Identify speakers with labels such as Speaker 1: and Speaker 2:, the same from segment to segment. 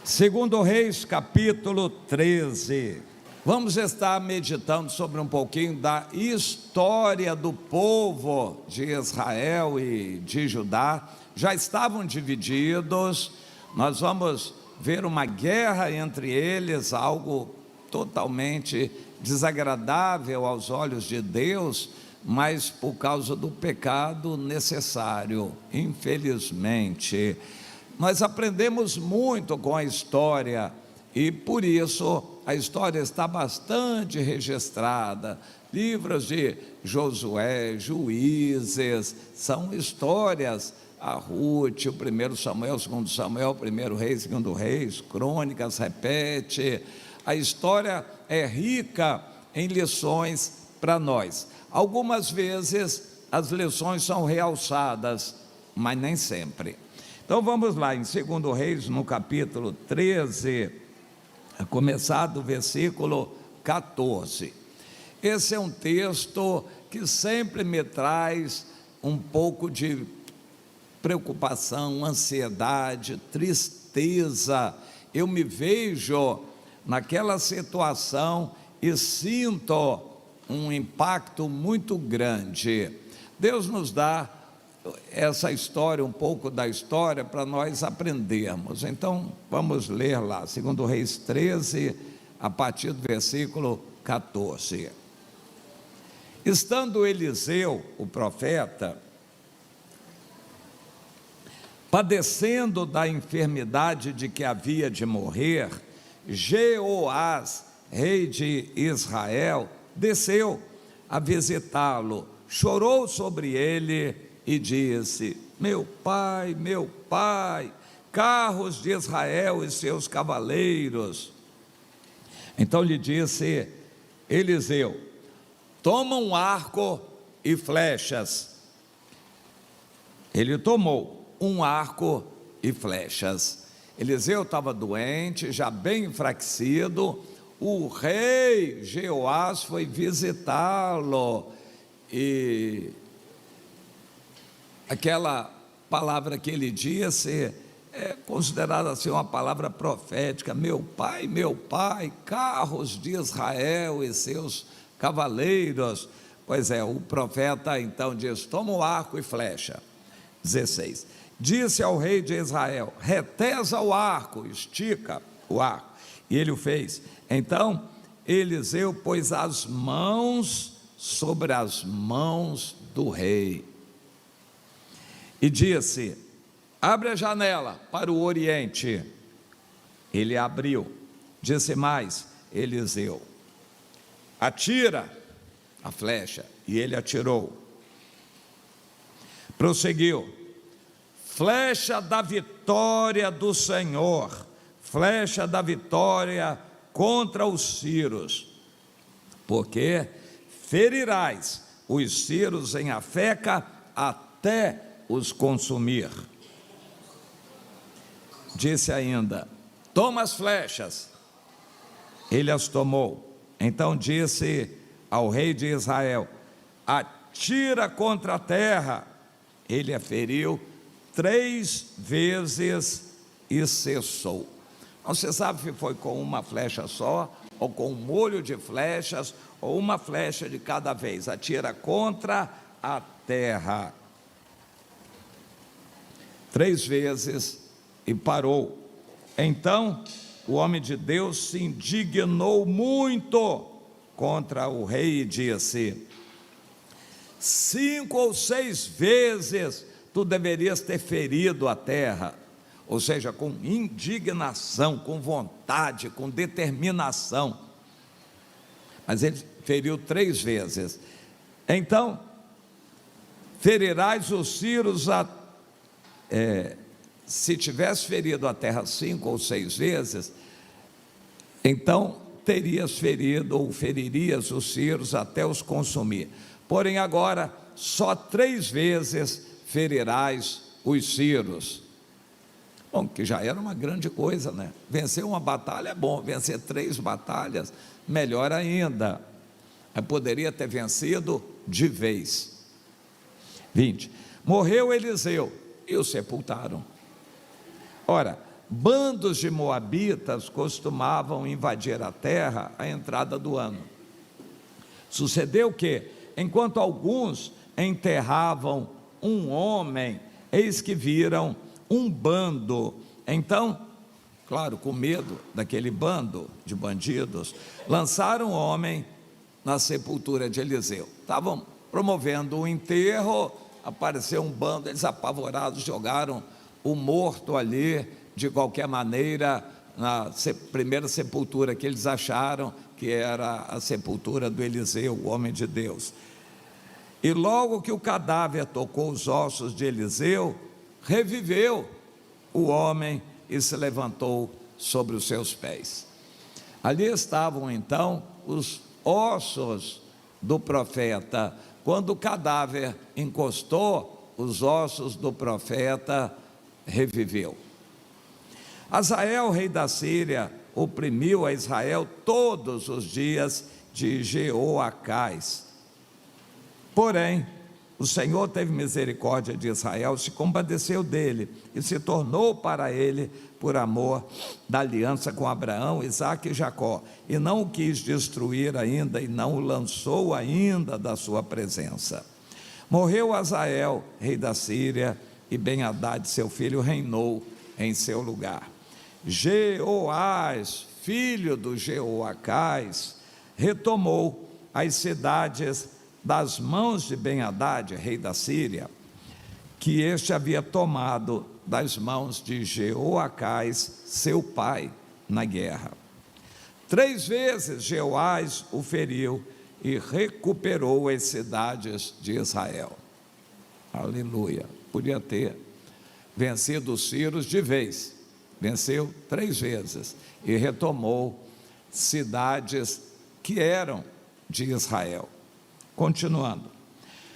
Speaker 1: Segundo Reis, capítulo 13. Vamos estar meditando sobre um pouquinho da história do povo de Israel e de Judá. Já estavam divididos, nós vamos ver uma guerra entre eles, algo totalmente desagradável aos olhos de Deus, mas por causa do pecado necessário, infelizmente. Nós aprendemos muito com a história e por isso a história está bastante registrada. Livros de Josué, Juízes, são histórias, a Ruth, o 1 Samuel, o 2 Samuel, 1 Reis, 2 Reis, Crônicas, repete. A história é rica em lições para nós. Algumas vezes as lições são realçadas, mas nem sempre. Então vamos lá, em 2 Reis, no capítulo 13, a começar do versículo 14. Esse é um texto que sempre me traz um pouco de preocupação, ansiedade, tristeza. Eu me vejo naquela situação e sinto um impacto muito grande. Deus nos dá essa história, um pouco da história, para nós aprendermos. Então, vamos ler lá, 2 Reis 13, a partir do versículo 14. Estando Eliseu, o profeta, padecendo da enfermidade de que havia de morrer, Jeoás, rei de Israel, desceu a visitá-lo, chorou sobre ele e disse: meu pai, carros de Israel e seus cavaleiros. Então lhe disse Eliseu: toma um arco e flechas. Ele tomou um arco e flechas. Eliseu estava doente, já bem enfraquecido. O rei Jeoás foi visitá-lo e aquela palavra que ele disse é considerada assim uma palavra profética: meu pai, carros de Israel e seus cavaleiros. Pois é, o profeta então diz: toma o arco e flecha. 16. Disse ao rei de Israel: retesa o arco, estica o arco. E ele o fez. Então Eliseu pôs as mãos sobre as mãos do rei e disse: abre a janela para o oriente. Ele abriu. Disse mais Eliseu: atira a flecha. E ele atirou. Prosseguiu: flecha da vitória do Senhor, flecha da vitória contra os sírios, porque ferirás os sírios em Afeca até os consumir. Disse ainda: toma as flechas. Ele as tomou. Então disse ao rei de Israel: atira contra a terra. Ele a feriu 3 vezes e cessou. Não se sabe se foi com uma flecha só, ou com um molho de flechas, ou uma flecha de cada vez. Atira contra a terra 3 vezes e parou. Então o homem de Deus se indignou muito contra o rei e disse: 5 ou 6 vezes tu deverias ter ferido a terra. Ou seja, com indignação, com vontade, com determinação. Mas ele feriu 3 vezes. Então ferirás os sírios se tivesse ferido a terra 5 ou 6 vezes, então terias ferido ou feririas os sírios até os consumir. Porém agora só 3 vezes ferirás os sírios. Bom, que já era uma grande coisa, né? Vencer uma batalha é bom, vencer 3 batalhas, melhor ainda. Eu poderia ter vencido de vez. 20. Morreu Eliseu e o sepultaram. Ora, bandos de moabitas costumavam invadir a terra à entrada do ano. Sucedeu que, enquanto alguns enterravam um homem, eis que viram um bando. Então, claro, com medo daquele bando de bandidos, lançaram o homem na sepultura de Eliseu. Estavam promovendo o enterro, apareceu um bando, eles apavorados jogaram o morto ali, de qualquer maneira, na primeira sepultura que eles acharam, que era a sepultura do Eliseu, o homem de Deus. E logo que o cadáver tocou os ossos de Eliseu, reviveu o homem e se levantou sobre os seus pés. Ali estavam então os ossos do profeta. Quando o cadáver encostou, os ossos do profeta reviveu. Hazael, rei da Síria, oprimiu a Israel todos os dias de Jeoacás. Porém, o Senhor teve misericórdia de Israel, se compadeceu dele e se tornou para ele por amor da aliança com Abraão, Isaque e Jacó, e não o quis destruir ainda e não o lançou ainda da sua presença. Morreu Hazael, rei da Síria, e Ben-Hadad, seu filho, reinou em seu lugar. Jeoás, filho do Jeoacás, retomou as cidades das mãos de Ben-Hadad, rei da Síria, que este havia tomado das mãos de Jeoacás, seu pai, na guerra. 3 vezes Jeoás o feriu e recuperou as cidades de Israel. Aleluia. Podia ter vencido os sírios de vez, venceu 3 vezes e retomou cidades que eram de Israel. Continuando,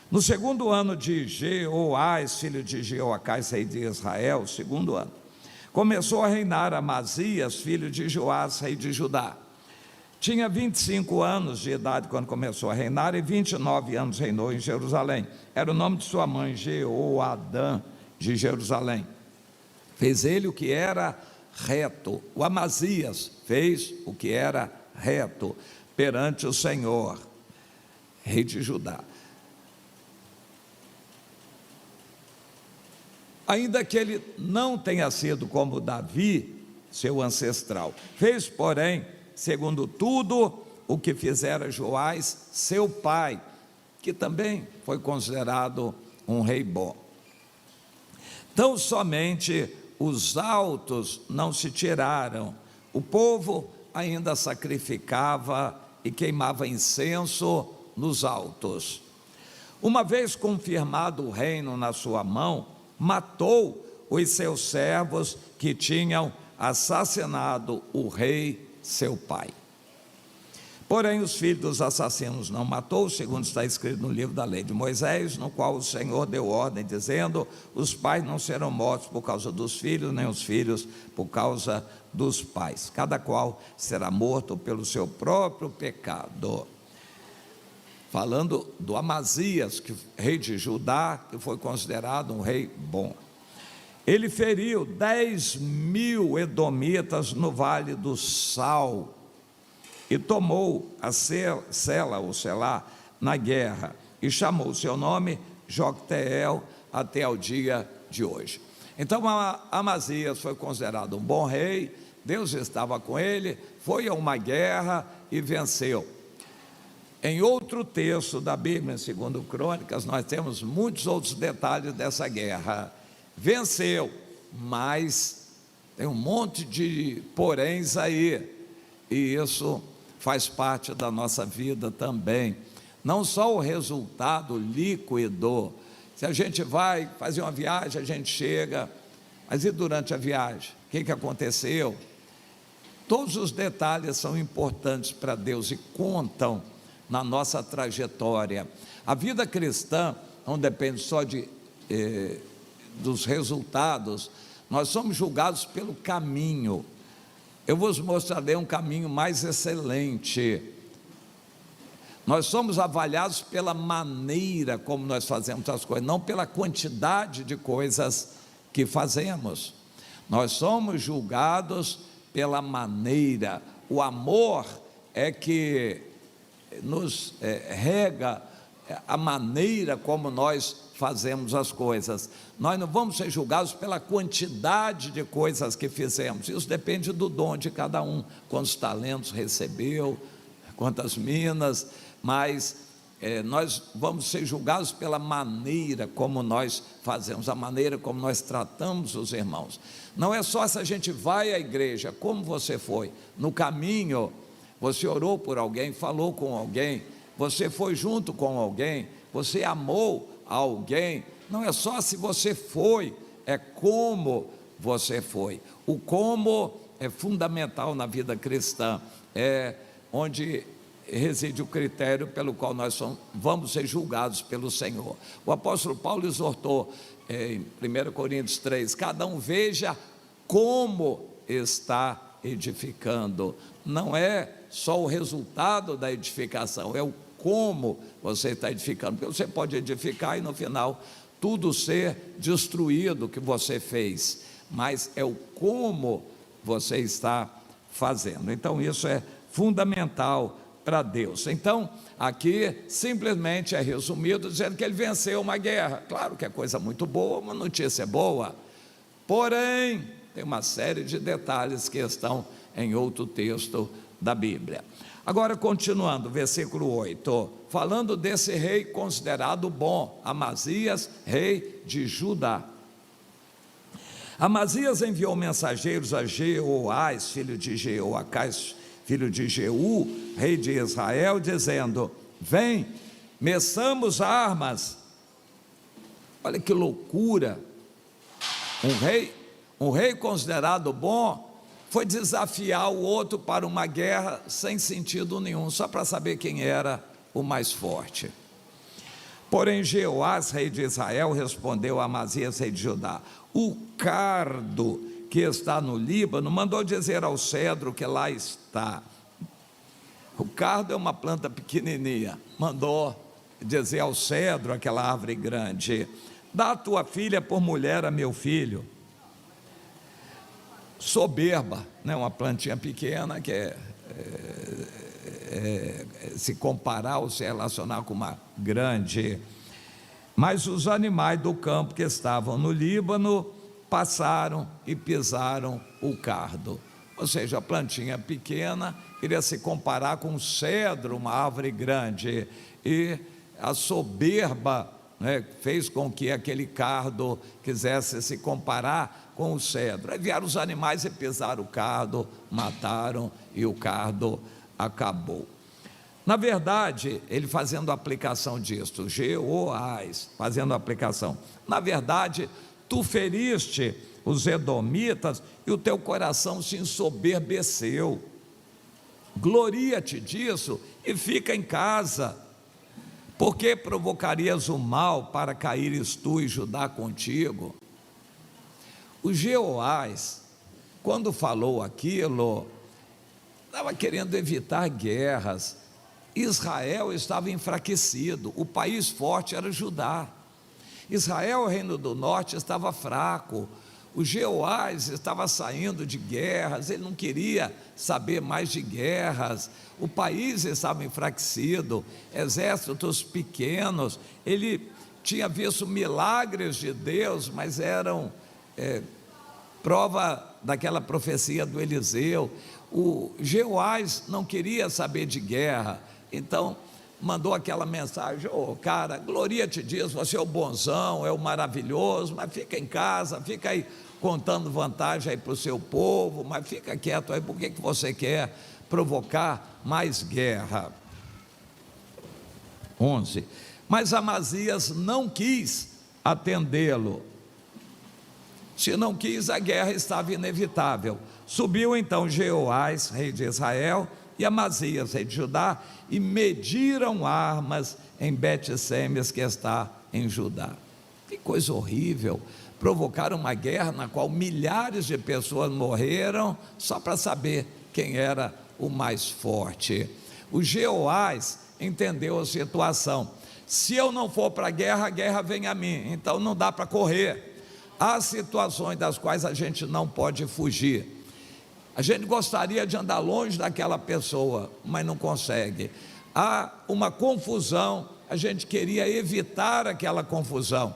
Speaker 1: no 2º ano de Jeoás, filho de Jeoacás, rei de Israel, 2º ano, começou a reinar Amazias, filho de Joás, rei de Judá. Tinha 25 anos de idade quando começou a reinar, e 29 anos reinou em Jerusalém. Era o nome de sua mãe, Jeoadã, de Jerusalém. Fez ele o que era reto. O Amazias fez o que era reto perante o Senhor, rei de Judá. Ainda que ele não tenha sido como Davi, seu ancestral, fez, porém, segundo tudo o que fizera Joás, seu pai, que também foi considerado um rei bom. Tão somente os altos não se tiraram, o povo ainda sacrificava e queimava incenso nos altos. Uma vez confirmado o reino na sua mão, matou os seus servos que tinham assassinado o rei, seu pai. Porém, os filhos dos assassinos não matou, segundo está escrito no livro da lei de Moisés, no qual o Senhor deu ordem, dizendo: os pais não serão mortos por causa dos filhos, nem os filhos por causa dos pais. Cada qual será morto pelo seu próprio pecado. Falando do Amazias, rei de Judá, que foi considerado um rei bom. Ele feriu 10.000 edomitas no vale do Sal, e tomou a Sela, ou Selá, na guerra, e chamou seu nome Jocteel até ao dia de hoje. Então Amazias foi considerado um bom rei, Deus estava com ele, foi a uma guerra e venceu. Em outro texto da Bíblia, segundo Crônicas, nós temos muitos outros detalhes dessa guerra. Venceu, mas tem um monte de poréns aí, e isso faz parte da nossa vida também. Não só o resultado líquido, se a gente vai fazer uma viagem, a gente chega, mas e durante a viagem? O que aconteceu? Todos os detalhes são importantes para Deus e contam na nossa trajetória. A vida cristã não depende só dos resultados, nós somos julgados pelo caminho. Eu vos mostrarei um caminho mais excelente. Nós somos avaliados pela maneira como nós fazemos as coisas, não pela quantidade de coisas que fazemos. Nós somos julgados pela maneira. O amor é que nos rega a maneira como nós fazemos as coisas. Nós não vamos ser julgados pela quantidade de coisas que fizemos. Isso depende do dom de cada um, quantos talentos recebeu, quantas minas, mas nós vamos ser julgados pela maneira como nós fazemos, a maneira como nós tratamos os irmãos. Não é só se a gente vai à igreja, como você foi, no caminho, você orou por alguém, falou com alguém, você foi junto com alguém, você amou alguém. Não é só se você foi, é como você foi. O como é fundamental na vida cristã, é onde reside o critério pelo qual nós vamos ser julgados pelo Senhor. O apóstolo Paulo exortou em 1 Coríntios 3, cada um veja como está edificando. Não é só o resultado da edificação, é o como você está edificando, porque você pode edificar e no final tudo ser destruído que você fez, mas é o como você está fazendo. Então isso é fundamental para Deus. Então aqui simplesmente é resumido dizendo que ele venceu uma guerra. Claro que é coisa muito boa, uma notícia boa, porém tem uma série de detalhes que estão em outro texto da Bíblia. Agora, continuando, versículo 8, falando desse rei considerado bom, Amazias, rei de Judá. Amazias enviou mensageiros a Jeoás, filho de Jeoacás, filho de Jeú, rei de Israel, dizendo: vem, meçamos armas. Olha que loucura, um rei considerado bom foi desafiar o outro para uma guerra sem sentido nenhum, só para saber quem era o mais forte. Porém Jeoás, rei de Israel, respondeu a Amazias, rei de Judá: o cardo que está no Líbano mandou dizer ao cedro que lá está. O cardo é uma planta pequenininha, mandou dizer ao cedro, aquela árvore grande: dá a tua filha por mulher a meu filho. Soberba, né? Uma plantinha pequena que se comparar ou se relacionar com uma grande. Mas os animais do campo que estavam no Líbano passaram e pisaram o cardo. Ou seja, a plantinha pequena queria se comparar com um cedro, uma árvore grande, e a soberba, né, fez com que aquele cardo quisesse se comparar com o cedro. Aí vieram os animais e pisaram o cardo, mataram, e o cardo acabou. Na verdade, ele fazendo a aplicação disto, Jeoás, fazendo a aplicação, na verdade, tu feriste os edomitas e o teu coração se ensoberbeceu. Gloria-te disso e fica em casa. Por que provocarias o mal para caíres tu e Judá contigo? O Jeoás, quando falou aquilo, estava querendo evitar guerras. Israel estava enfraquecido, o país forte era Judá. Israel, o reino do norte, estava fraco. O Jeoás estava saindo de guerras, ele não queria saber mais de guerras. O país estava enfraquecido, exércitos pequenos. Ele tinha visto milagres de Deus, mas eram prova daquela profecia do Eliseu. O Jeoás não queria saber de guerra, então mandou aquela mensagem: cara, gloria-te disso, você é o bonzão, é o maravilhoso, mas fica em casa, fica aí contando vantagem aí para o seu povo, mas fica quieto aí, por que você quer provocar mais guerra? 11, mas Amazias não quis atendê-lo. Se não quis, a guerra estava inevitável. Subiu então Jeoás, rei de Israel, e Amazias, rei de Judá, e mediram armas em Bet-Semes, que está em Judá. Que coisa horrível, provocaram uma guerra na qual milhares de pessoas morreram, só para saber quem era o mais forte. O Jeoás entendeu a situação: se eu não for para a guerra vem a mim, então não dá para correr. há situações das quais a gente não pode fugir. A gente gostaria de andar longe daquela pessoa, mas não consegue. Há uma confusão, a gente queria evitar aquela confusão,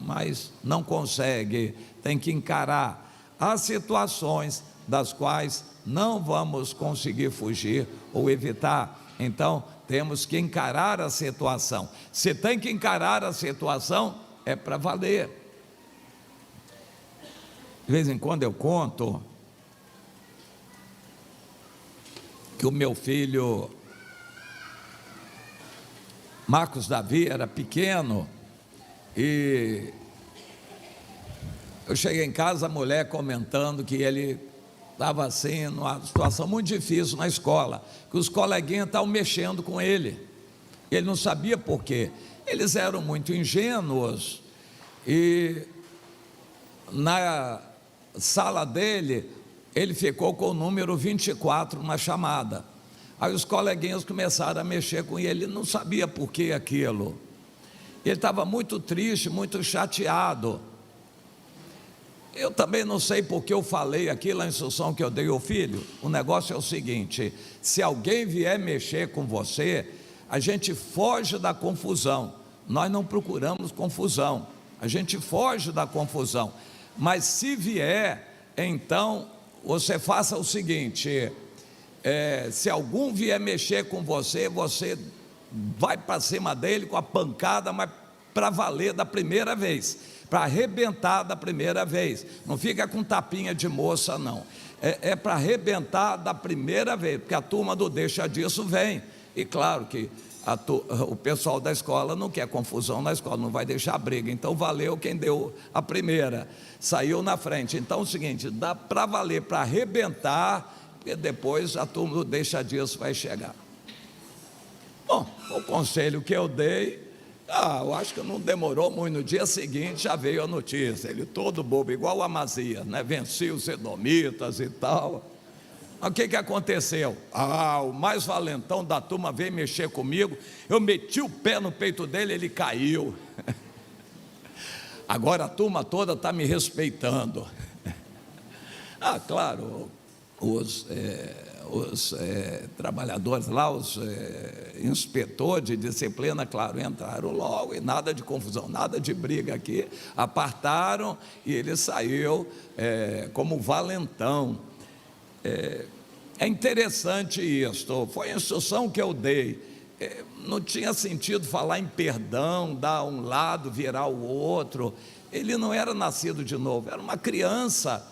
Speaker 1: mas não consegue, tem que encarar. Há situações das quais não vamos conseguir fugir ou evitar, então temos que encarar a situação. Se tem que encarar a situação, é para valer. De vez em quando eu conto que o meu filho Marcos Davi era pequeno e eu cheguei em casa, a mulher comentando que ele estava assim, numa situação muito difícil na escola, que os coleguinhas estavam mexendo com ele, ele não sabia por quê, eles eram muito ingênuos, e na sala dele, ele ficou com o número 24 na chamada, aí os coleguinhas começaram a mexer com ele, ele não sabia por que aquilo, ele estava muito triste, muito chateado. Eu também não sei porque eu falei aquilo, a instrução que eu dei ao filho. O negócio é o seguinte: se alguém vier mexer com você, a gente foge da confusão. Nós não procuramos confusão, a gente foge da confusão. Mas se vier, então você faça o seguinte: se algum vier mexer com você, você vai para cima dele com a pancada, mas para valer da primeira vez, para arrebentar da primeira vez, não fica com tapinha de moça não, é para arrebentar da primeira vez, porque a turma do deixa disso vem, e claro que o pessoal da escola não quer confusão na escola, não vai deixar briga, então valeu quem deu a primeira, saiu na frente. Então é o seguinte, dá para valer, para arrebentar, porque depois a turma do deixa disso vai chegar. Bom, o conselho que eu dei, eu acho que não demorou muito, no dia seguinte já veio a notícia, ele todo bobo, igual o Amazias, né? Vencia os edomitas e tal. Mas o que aconteceu? O mais valentão da turma veio mexer comigo, eu meti o pé no peito dele, ele caiu. Agora a turma toda está me respeitando. Claro, os trabalhadores lá, os inspetores de disciplina, claro, entraram logo e nada de confusão, nada de briga aqui, apartaram e ele saiu como valentão. É interessante isso, foi a instrução que eu dei, não tinha sentido falar em perdão, dar um lado, virar o outro, ele não era nascido de novo, era uma criança,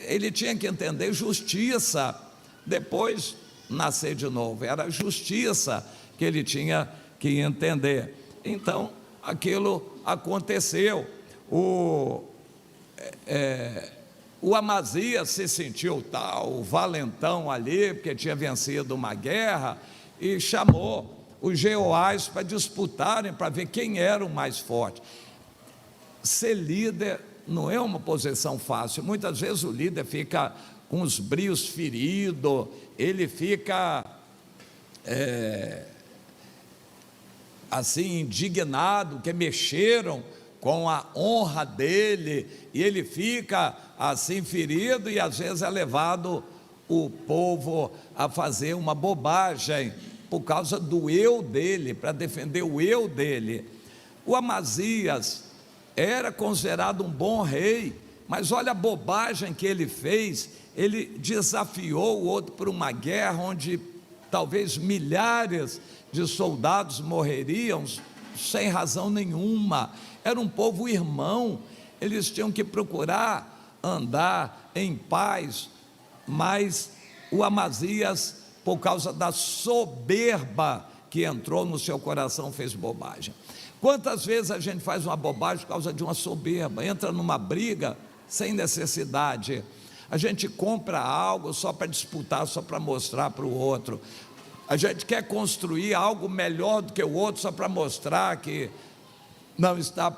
Speaker 1: ele tinha que entender justiça, depois nascer de novo, era justiça que ele tinha que entender. Então aquilo aconteceu. O Amazias se sentiu tal valentão ali, porque tinha vencido uma guerra, e chamou os Jeoás para disputarem, para ver quem era o mais forte. Ser líder não é uma posição fácil, muitas vezes o líder fica com os brios feridos, ele fica assim indignado, que mexeram com a honra dele, e ele fica assim ferido, e às vezes é levado o povo a fazer uma bobagem, por causa do eu dele, para defender o eu dele. O Amazias era considerado um bom rei, mas olha a bobagem que ele fez, ele desafiou o outro para uma guerra, onde talvez milhares de soldados morreriam, sem razão nenhuma, era um povo irmão, eles tinham que procurar andar em paz, mas o Amazias, por causa da soberba que entrou no seu coração, fez bobagem. Quantas vezes a gente faz uma bobagem por causa de uma soberba, entra numa briga sem necessidade, a gente compra algo só para disputar, só para mostrar para o outro, a gente quer construir algo melhor do que o outro, só para mostrar que não está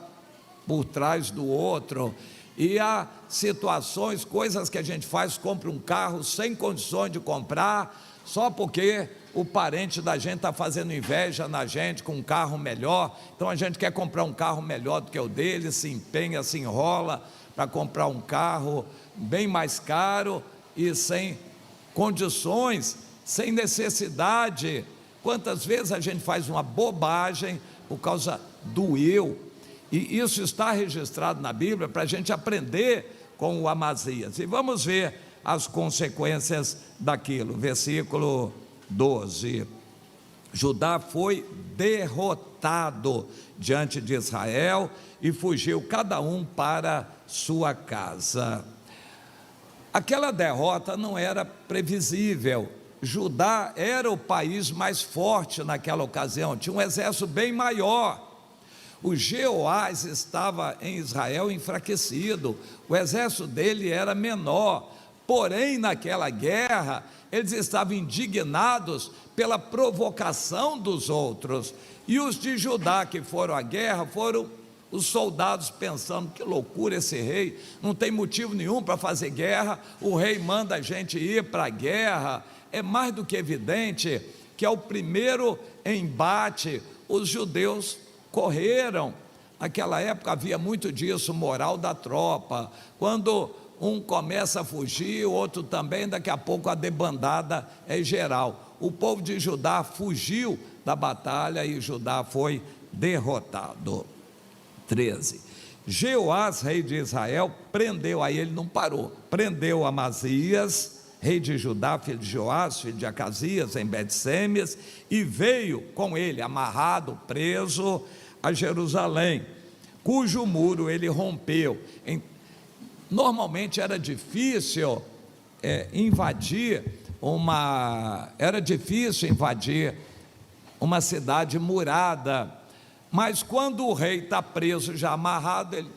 Speaker 1: por trás do outro, E há situações, coisas que a gente faz, compra um carro sem condições de comprar, só porque o parente da gente está fazendo inveja na gente com um carro melhor, então a gente quer comprar um carro melhor do que o dele, se empenha, se enrola para comprar um carro bem mais caro e sem condições, sem necessidade. Quantas vezes a gente faz uma bobagem por causa do eu, e isso está registrado na Bíblia para a gente aprender com o Amazias, e vamos ver as consequências daquilo. Versículo 12: Judá foi derrotado diante de Israel e fugiu cada um para sua casa. Aquela derrota não era previsível. Judá era o país mais forte naquela ocasião, tinha um exército bem maior. O Jeoás estava em Israel enfraquecido, o exército dele era menor, porém naquela guerra eles estavam indignados pela provocação dos outros, e os de Judá que foram à guerra foram os soldados pensando: que loucura esse rei, não tem motivo nenhum para fazer guerra, o rei manda a gente ir para a guerra. É mais do que evidente que ao primeiro embate os judeus correram. Naquela época havia muito disso, moral da tropa, quando um começa a fugir, o outro também, daqui a pouco a debandada é geral. O povo de Judá fugiu da batalha e Judá foi derrotado. 13. Jeoás, rei de Israel, prendeu, aí ele não parou, prendeu Amazias, rei de Judá, filho de Joás, filho de Acasias, em Bet-Semes, e veio com ele, amarrado, preso, a Jerusalém, cujo muro ele rompeu. Normalmente era difícil invadir uma cidade murada, mas quando o rei está preso, já amarrado, ele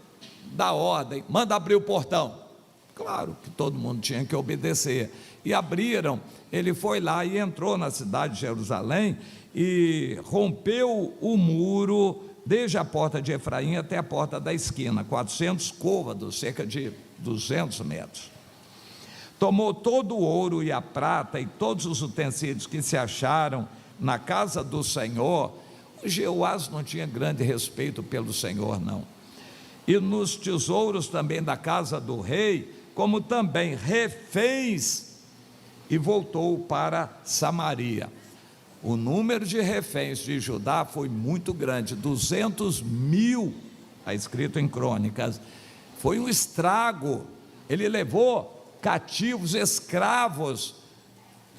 Speaker 1: dá ordem, manda abrir o portão. Claro que todo mundo tinha que obedecer, e abriram. Ele foi lá e entrou na cidade de Jerusalém e rompeu o muro desde a porta de Efraim até a porta da esquina, 400 côvados, cerca de 200 metros. Tomou todo o ouro e a prata e todos os utensílios que se acharam na casa do Senhor. O Jeoás não tinha grande respeito pelo Senhor, não. E nos tesouros também da casa do rei, como também reféns, e voltou para Samaria. O número de reféns de Judá foi muito grande, 200.000, está escrito em Crônicas. Foi um estrago. Ele levou cativos, escravos,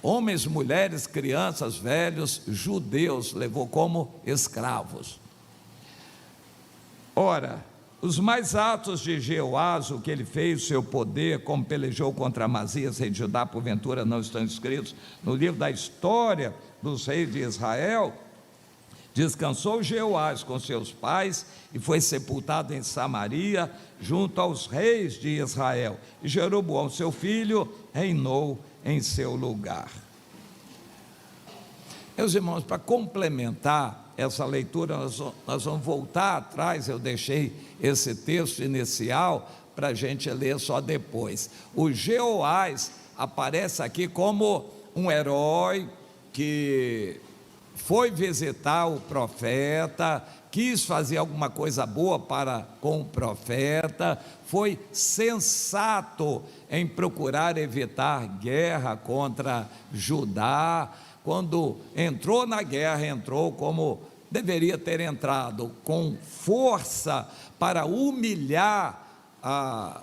Speaker 1: homens, mulheres, crianças, velhos, judeus, levou como escravos. Ora, os mais atos de Jeoás, o que ele fez, o seu poder, como pelejou contra Amazias, rei de Judá, porventura não estão escritos no livro da história dos reis de Israel? Descansou Jeoás com seus pais e foi sepultado em Samaria, junto aos reis de Israel. E Jeroboão, seu filho, reinou em seu lugar. Meus irmãos, para complementar essa leitura, nós vamos voltar atrás. Eu deixei esse texto inicial para a gente ler só depois. O Jeoás aparece aqui como um herói que foi visitar o profeta, quis fazer alguma coisa boa com o profeta, foi sensato em procurar evitar guerra contra Judá. Quando entrou na guerra, entrou como deveria ter entrado, com força, para humilhar a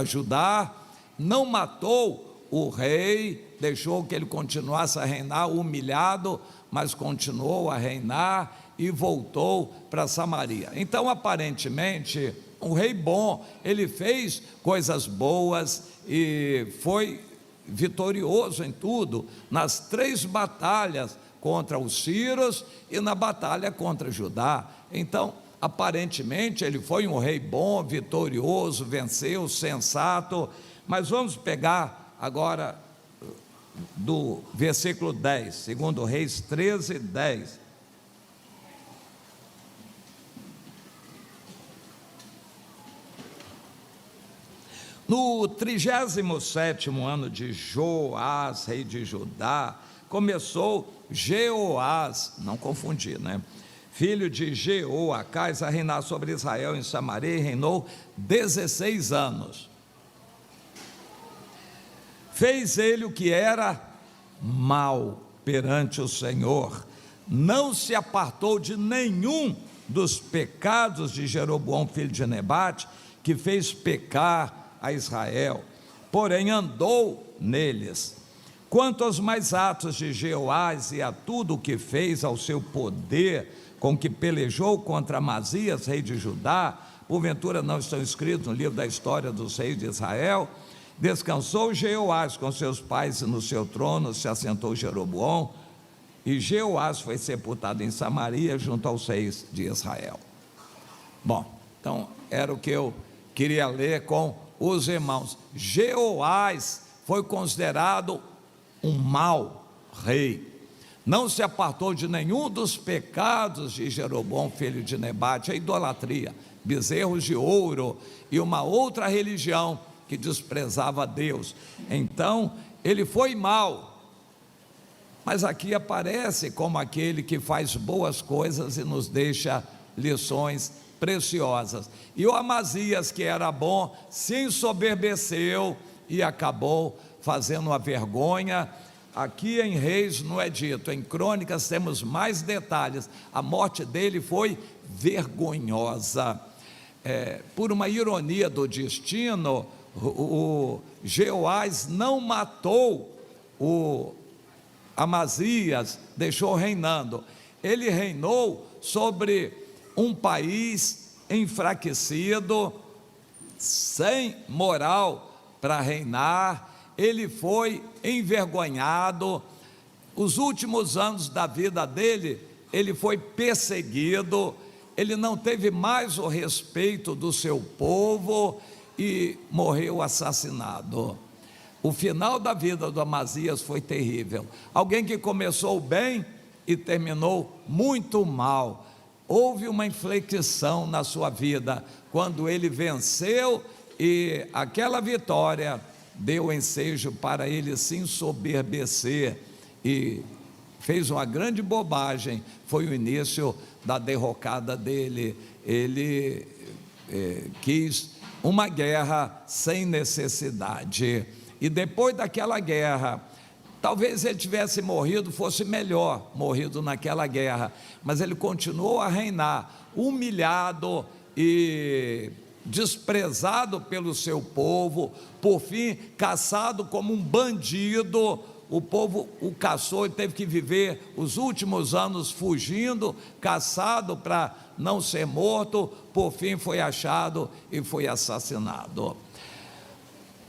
Speaker 1: Judá. Não matou o rei, deixou que ele continuasse a reinar humilhado, mas continuou a reinar e voltou para Samaria. Então, aparentemente, um rei bom, ele fez coisas boas e foi vitorioso em tudo, nas 3 batalhas contra os sírios e na batalha contra Judá. Então, aparentemente, ele foi um rei bom, vitorioso, venceu, sensato. Mas vamos pegar agora do versículo 10, segundo Reis 13, 10. No 37º ano de Joás, rei de Judá, começou Jeoás, não confundir, filho de Jeoacás, a reinar sobre Israel em Samaria, e reinou 16 anos. Fez ele o que era mal perante o Senhor, não se apartou de nenhum dos pecados de Jeroboão, filho de Nebate, que fez pecar a Israel, porém andou neles. Quanto aos mais atos de Jeoás e a tudo o que fez, ao seu poder com que pelejou contra Amazias, rei de Judá, porventura não estão escritos no livro da história dos reis de Israel? Descansou Jeoás com seus pais e no seu trono se assentou Jeroboão, e Jeoás foi sepultado em Samaria junto aos reis de Israel. Bom, então era o que eu queria ler com os irmãos. Jeoás foi considerado um mau rei, não se apartou de nenhum dos pecados de Jeroboão, filho de Nebate, a idolatria, bezerros de ouro e uma outra religião que desprezava Deus. Então ele foi mau, mas aqui aparece como aquele que faz boas coisas e nos deixa lições preciosas. E o Amazias, que era bom, se ensoberbeceu e acabou fazendo a vergonha. Aqui em Reis não é dito, em Crônicas temos mais detalhes. A morte dele foi vergonhosa. Por uma ironia do destino, o Jeoás não matou o Amazias, deixou reinando. Ele reinou sobre um país enfraquecido, sem moral para reinar. Ele foi envergonhado. Os últimos anos da vida dele, ele foi perseguido, ele não teve mais o respeito do seu povo e morreu assassinado. O final da vida do Amazias foi terrível. Alguém que começou bem e terminou muito mal. Houve uma inflexão na sua vida, quando ele venceu, e aquela vitória deu ensejo para ele se ensoberbecer, e fez uma grande bobagem. Foi o início da derrocada dele. Ele quis uma guerra sem necessidade, e depois daquela guerra, talvez ele tivesse morrido, fosse melhor, morrido naquela guerra, mas ele continuou a reinar, humilhado e desprezado pelo seu povo, por fim caçado como um bandido. O povo o caçou e teve que viver os últimos anos fugindo, caçado para não ser morto. Por fim foi achado e foi assassinado.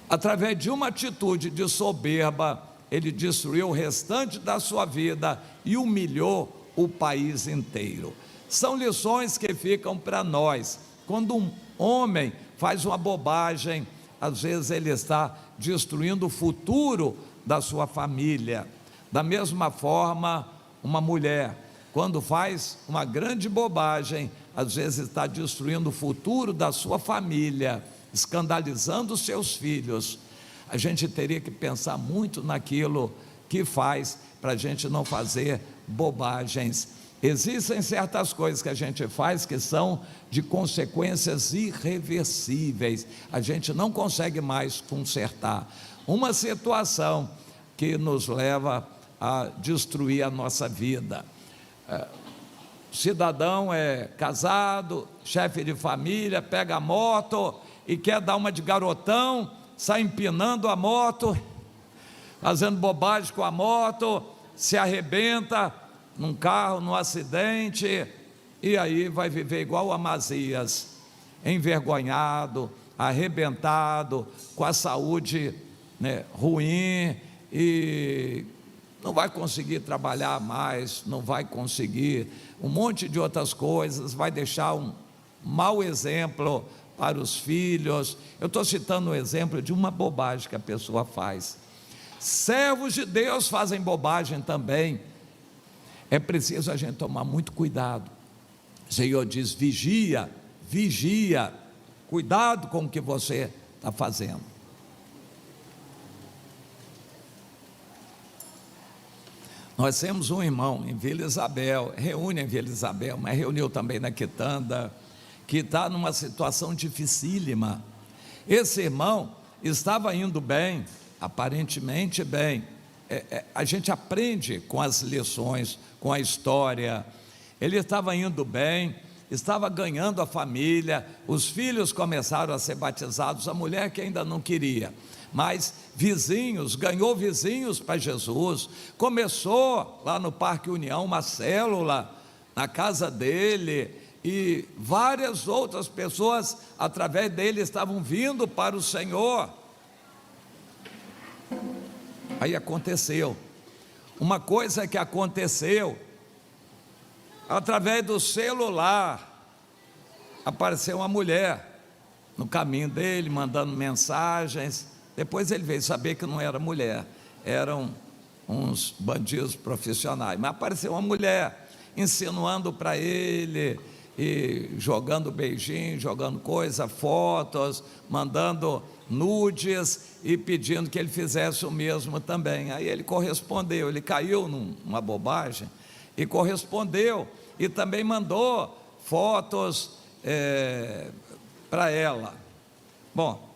Speaker 1: Através de uma atitude de soberba, ele destruiu o restante da sua vida e humilhou o país inteiro. São lições que ficam para nós. Quando um homem faz uma bobagem, às vezes ele está destruindo o futuro da sua família. Da mesma forma, uma mulher, quando faz uma grande bobagem, às vezes está destruindo o futuro da sua família, escandalizando os seus filhos. A gente teria que pensar muito naquilo que faz, para a gente não fazer bobagens. Existem certas coisas que a gente faz que são de consequências irreversíveis, a gente não consegue mais consertar. Uma situação que nos leva a destruir a nossa vida. Cidadão é casado, chefe de família, pega a moto e quer dar uma de garotão, sai empinando a moto, fazendo bobagem com a moto, se arrebenta num carro, num acidente, e aí vai viver igual o Amazias, envergonhado, arrebentado, com a saúde ruim, e não vai conseguir trabalhar mais, não vai conseguir um monte de outras coisas, vai deixar um mau exemplo para os filhos. Eu estou citando um exemplo de uma bobagem que a pessoa faz. Servos de Deus fazem bobagem também. É preciso a gente tomar muito cuidado. O Senhor diz: vigia, vigia, cuidado com o que você está fazendo. Nós temos um irmão em Vila Isabel, reúne em Vila Isabel, mas reuniu também na Quitanda, que está numa situação dificílima. Esse irmão estava indo bem, aparentemente bem. A gente aprende com as lições, com a história. Ele estava indo bem, estava ganhando a família, os filhos começaram a ser batizados, a mulher que ainda não queria, mas vizinhos, ganhou vizinhos para Jesus, começou lá no Parque União uma célula na casa dele, e várias outras pessoas através dele estavam vindo para o Senhor. Aí aconteceu uma coisa que aconteceu através do celular. Apareceu uma mulher no caminho dele, mandando mensagens. Depois ele veio saber que não era mulher, eram uns bandidos profissionais. Mas apareceu uma mulher insinuando para ele, e jogando beijinho, jogando coisa, fotos, mandando nudes e pedindo que ele fizesse o mesmo também. Aí ele correspondeu, ele caiu numa bobagem e correspondeu, e também mandou fotos para ela. Bom,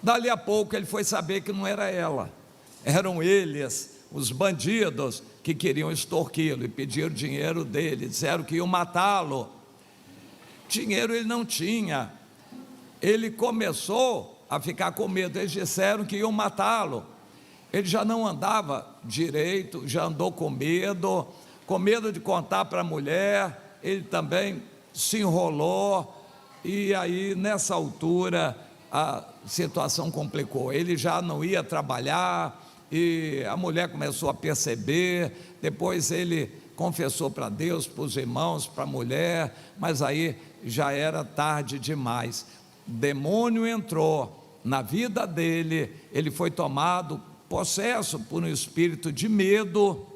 Speaker 1: dali a pouco ele foi saber que não era ela, eram eles, os bandidos, que queriam extorquí-lo e pediram dinheiro dele, disseram que iam matá-lo. Dinheiro ele não tinha. Ele começou a ficar com medo, eles disseram que iam matá-lo. Ele já não andava direito, já andou com medo de contar para a mulher. Ele também se enrolou, e aí nessa altura a situação complicou. Ele já não ia trabalhar, e a mulher começou a perceber. Depois ele confessou para Deus, para os irmãos, para a mulher, mas aí já era tarde demais. O demônio entrou na vida dele, ele foi tomado, possesso por um espírito de medo,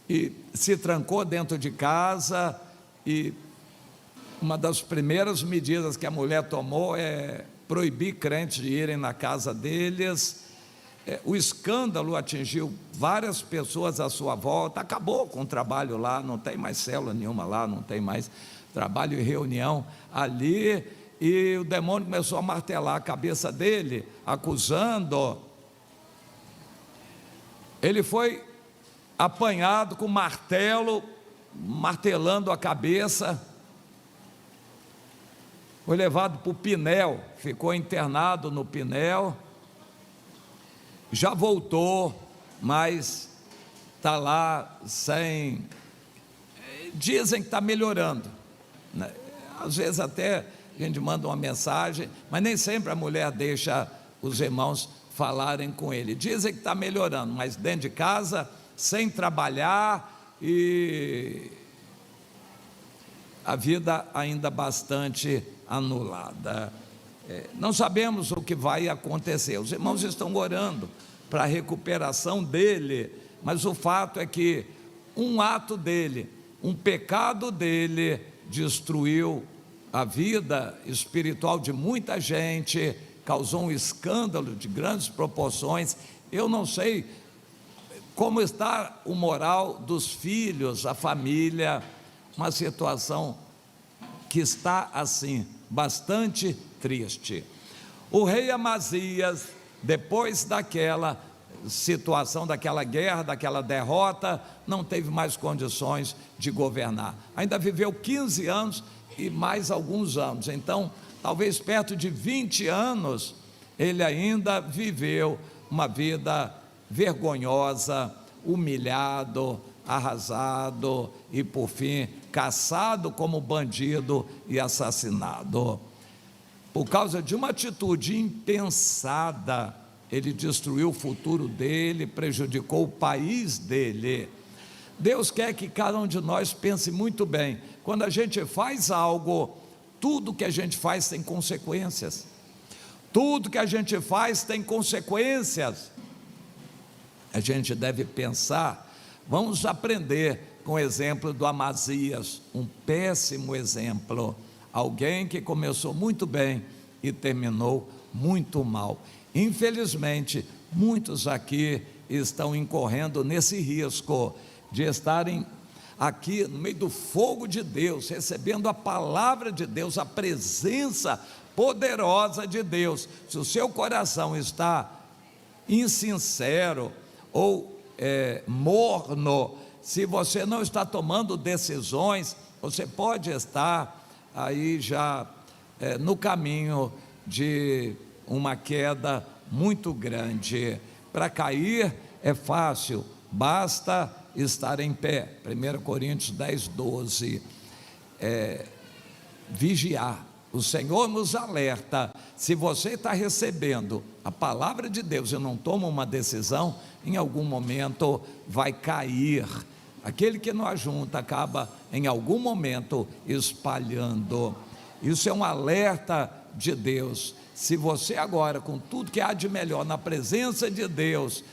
Speaker 1: e se trancou dentro de casa. E uma das primeiras medidas que a mulher tomou é proibir crentes de irem na casa deles. O escândalo atingiu várias pessoas à sua volta, acabou com o trabalho lá, não tem mais célula nenhuma lá, não tem mais trabalho e reunião ali, e o demônio começou a martelar a cabeça dele, acusando. Ele foi apanhado com martelo, martelando a cabeça, foi levado para o Pinel, ficou internado no Pinel. Já voltou, mas está lá sem. Dizem que está melhorando, né? Às vezes até a gente manda uma mensagem, mas nem sempre a mulher deixa os irmãos falarem com ele. Dizem que está melhorando, mas dentro de casa, sem trabalhar, e a vida ainda bastante anulada. Não sabemos o que vai acontecer. Os irmãos estão orando para a recuperação dele, mas o fato é que um ato dele, um pecado dele, destruiu a vida espiritual de muita gente, causou um escândalo de grandes proporções. Eu não sei como está o moral dos filhos, a família, uma situação que está assim, bastante triste. O rei Amazias, depois daquela situação, daquela guerra, daquela derrota, não teve mais condições de governar. Ainda viveu 15 anos e mais alguns anos, então talvez perto de 20 anos ele ainda viveu uma vida vergonhosa, humilhado, arrasado e por fim caçado como bandido e assassinado. Por causa de uma atitude impensada, ele destruiu o futuro dele, prejudicou o país dele. Deus quer que cada um de nós pense muito bem. Quando a gente faz algo, tudo que a gente faz tem consequências. Tudo que a gente faz tem consequências. A gente deve pensar. Vamos aprender com o exemplo do Amazias, um péssimo exemplo. Alguém que começou muito bem e terminou muito mal. Infelizmente, muitos aqui estão incorrendo nesse risco de estarem aqui no meio do fogo de Deus, recebendo a palavra de Deus, a presença poderosa de Deus. Se o seu coração está insincero ou morno, se você não está tomando decisões, você pode estar aí já no caminho de uma queda muito grande. Para cair é fácil, basta estar em pé. 1 Coríntios 10, 12. Vigiar. O Senhor nos alerta. Se você está recebendo a palavra de Deus e não toma uma decisão, em algum momento vai cair. Aquele que não ajunta acaba em algum momento espalhando. Isso é um alerta de Deus. Se você agora, com tudo que há de melhor na presença de Deus,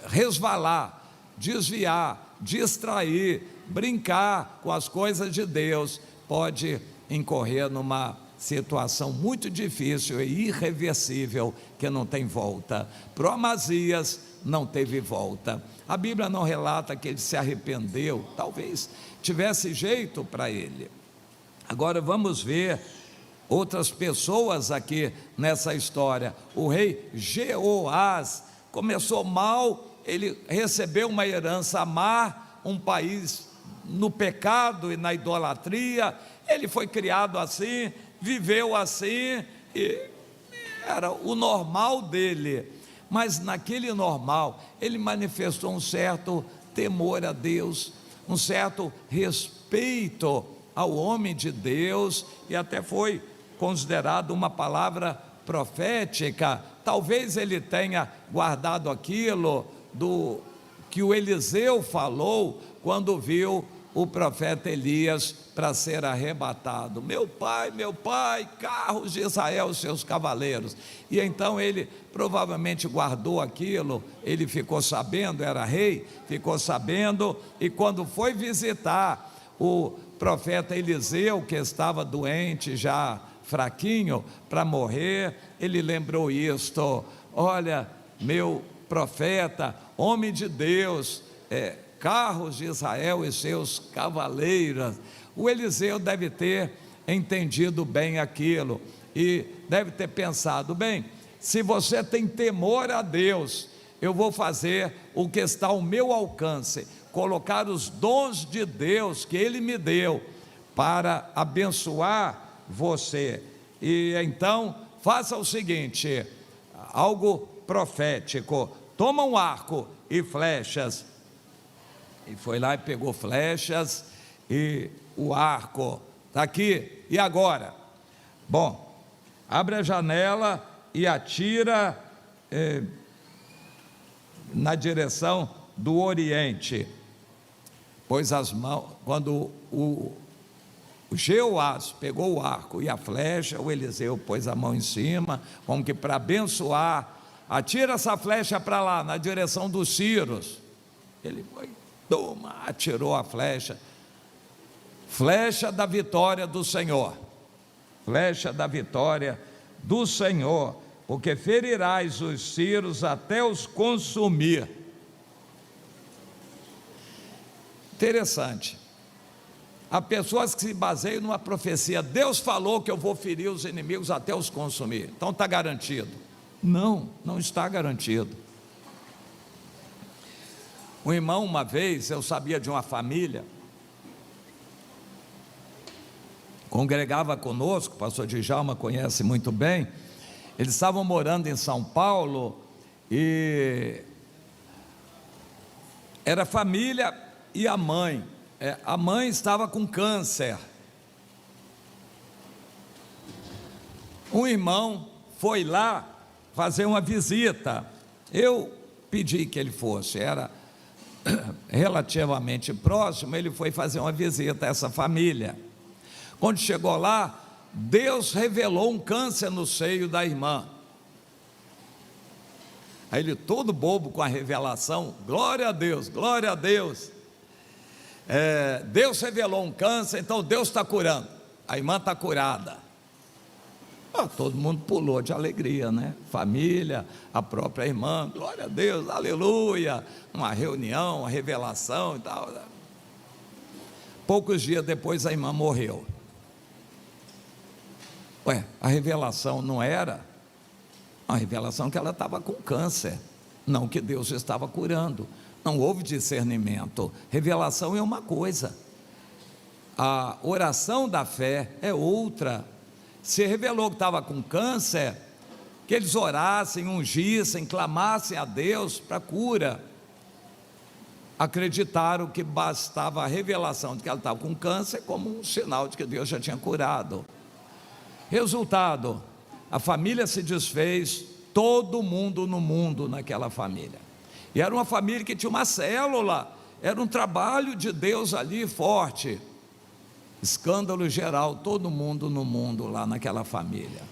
Speaker 1: resvalar, desviar, distrair, brincar com as coisas de Deus, pode incorrer numa situação muito difícil e irreversível, que não tem volta. Para o Amazias não teve volta. A Bíblia não relata que ele se arrependeu, talvez tivesse jeito para ele. Agora vamos ver outras pessoas aqui nessa história. O rei Jeoás começou mal, ele recebeu uma herança má, um país no pecado e na idolatria. Ele foi criado assim, viveu assim, e era o normal dele. Mas naquele normal, ele manifestou um certo temor a Deus, um certo respeito ao homem de Deus, e até foi considerado uma palavra profética. Talvez ele tenha guardado aquilo do que o Eliseu falou quando viu o profeta Elias para ser arrebatado. Meu pai, carros de Israel, seus cavaleiros. E então ele provavelmente guardou aquilo, ele ficou sabendo, era rei, ficou sabendo, e quando foi visitar o profeta Eliseu, que estava doente, já fraquinho, para morrer, ele lembrou isto: olha, meu profeta, homem de Deus, carros de Israel e seus cavaleiros. O Eliseu deve ter entendido bem aquilo e deve ter pensado: bem, se você tem temor a Deus, eu vou fazer o que está ao meu alcance, colocar os dons de Deus que Ele me deu para abençoar você. E então faça o seguinte, algo profético: toma um arco e flechas. E foi lá e pegou flechas e o arco. Está aqui, e agora? Bom, abre a janela e atira na direção do oriente. Pôs as mãos, quando o Jeoás pegou o arco e a flecha, o Eliseu pôs a mão em cima, como que para abençoar: atira essa flecha para lá, na direção dos Círios. Ele foi, toma, atirou a flecha. Flecha da vitória do Senhor, flecha da vitória do Senhor, porque ferirás os Círios até os consumir. Interessante. Há pessoas que se baseiam numa profecia: Deus falou que eu vou ferir os inimigos até os consumir, então está garantido. Não, não está garantido. Um irmão, uma vez, eu sabia de uma família, congregava conosco, o pastor Djalma conhece muito bem. Eles estavam morando em São Paulo e era família e a mãe estava com câncer. Um irmão foi lá fazer uma visita. Eu pedi que ele fosse, era relativamente próximo. Ele foi fazer uma visita a essa família. Quando chegou lá, Deus revelou um câncer no seio da irmã. Aí ele, todo bobo com a revelação: glória a Deus, glória a Deus. Deus revelou um câncer, então Deus está curando. A irmã está curada. Todo mundo pulou de alegria, né? Família, a própria irmã, glória a Deus, aleluia, uma reunião, uma revelação e tal. Poucos dias depois a irmã morreu. A revelação não era a revelação que ela estava com câncer, não que Deus estava curando, não houve discernimento. Revelação é uma coisa, a oração da fé é outra. Se revelou que estava com câncer, que eles orassem, ungissem, clamassem a Deus para cura. Acreditaram que bastava a revelação de que ela estava com câncer como um sinal de que Deus já tinha curado. Resultado, a família se desfez, todo mundo no mundo naquela família. E era uma família que tinha uma célula, era um trabalho de Deus ali forte. Escândalo geral, todo mundo no mundo lá naquela família.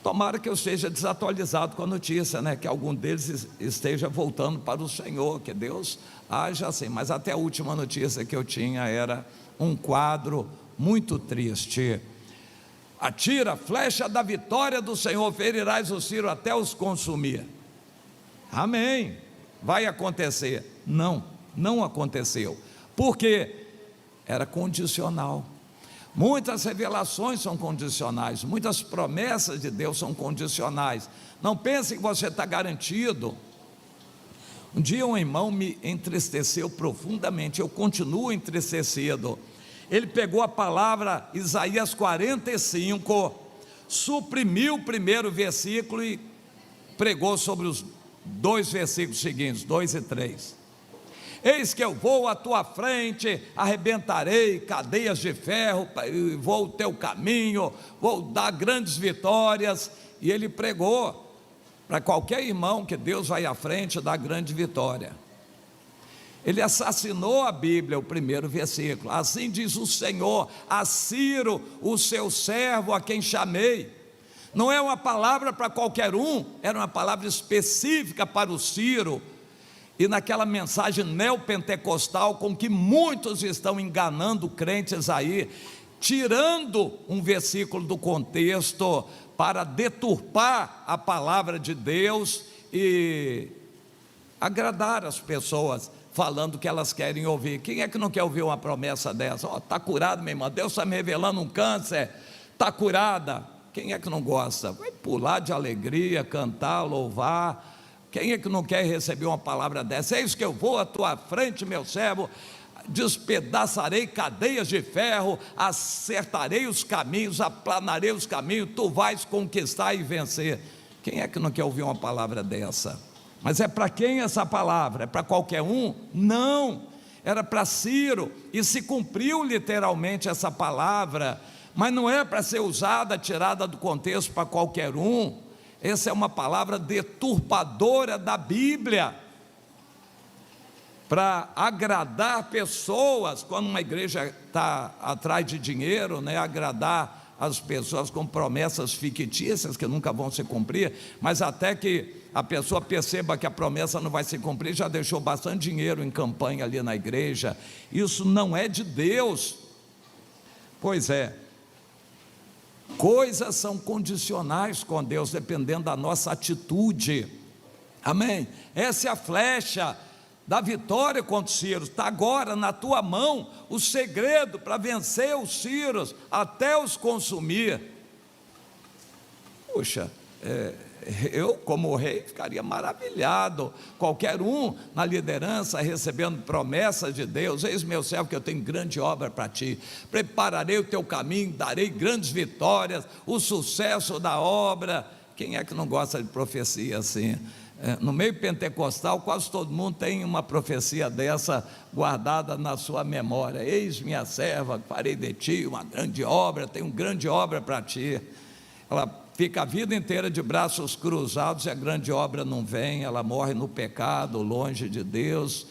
Speaker 1: Tomara que eu esteja desatualizado com a notícia, né? Que algum deles esteja voltando para o Senhor, que Deus haja assim. Mas até a última notícia que eu tinha era um quadro muito triste. Atira a flecha da vitória do Senhor, ferirás o Ciro até os consumir. Amém, vai acontecer. Não aconteceu. Por quê? Era condicional. Muitas revelações são condicionais, muitas promessas de Deus são condicionais. Não pense que você está garantido. Um dia um irmão me entristeceu profundamente, eu continuo entristecido. Ele pegou a palavra Isaías 45, suprimiu o primeiro versículo e pregou sobre os 2 versículos seguintes, 2 e 3. Eis que eu vou à tua frente, arrebentarei cadeias de ferro, vou o teu caminho, vou dar grandes vitórias. E ele pregou para qualquer irmão que Deus vai à frente e dá grande vitória. Ele assassinou a Bíblia, o primeiro versículo. Assim diz o Senhor a Ciro, o seu servo, a quem chamei. Não é uma palavra para qualquer um, era uma palavra específica para o Ciro. E naquela mensagem neopentecostal, com que muitos estão enganando crentes aí, tirando um versículo do contexto para deturpar a palavra de Deus e agradar as pessoas, falando o que elas querem ouvir. Quem é que não quer ouvir uma promessa dessa? Está curado, minha irmã, Deus está me revelando um câncer, está curada. Quem é que não gosta? Vai pular de alegria, cantar, louvar. Quem é que não quer receber uma palavra dessa? Eis que eu vou à tua frente, meu servo, despedaçarei cadeias de ferro, acertarei os caminhos, aplanarei os caminhos, tu vais conquistar e vencer. Quem é que não quer ouvir uma palavra dessa? Mas é para quem essa palavra? É para qualquer um? Não, era para Ciro, e se cumpriu literalmente essa palavra, mas não é para ser usada, tirada do contexto para qualquer um. Essa é uma palavra deturpadora da Bíblia, para agradar pessoas. Quando uma igreja está atrás de dinheiro, né, agradar as pessoas com promessas fictícias que nunca vão se cumprir, mas até que a pessoa perceba que a promessa não vai se cumprir, já deixou bastante dinheiro em campanha ali na igreja. Isso não é de Deus. Pois é, coisas são condicionais com Deus, dependendo da nossa atitude. Amém? Essa é a flecha da vitória contra os Círios. Está agora na tua mão o segredo para vencer os Círios até os consumir. Puxa, eu como rei ficaria maravilhado, qualquer um na liderança recebendo promessas de Deus. Eis meu servo que eu tenho grande obra para ti, prepararei o teu caminho, darei grandes vitórias, o sucesso da obra. Quem é que não gosta de profecia assim? No meio pentecostal quase todo mundo tem uma profecia dessa guardada na sua memória. Eis minha serva, farei de ti uma grande obra, tenho grande obra para ti. Ela fica a vida inteira de braços cruzados e a grande obra não vem, ela morre no pecado, longe de Deus,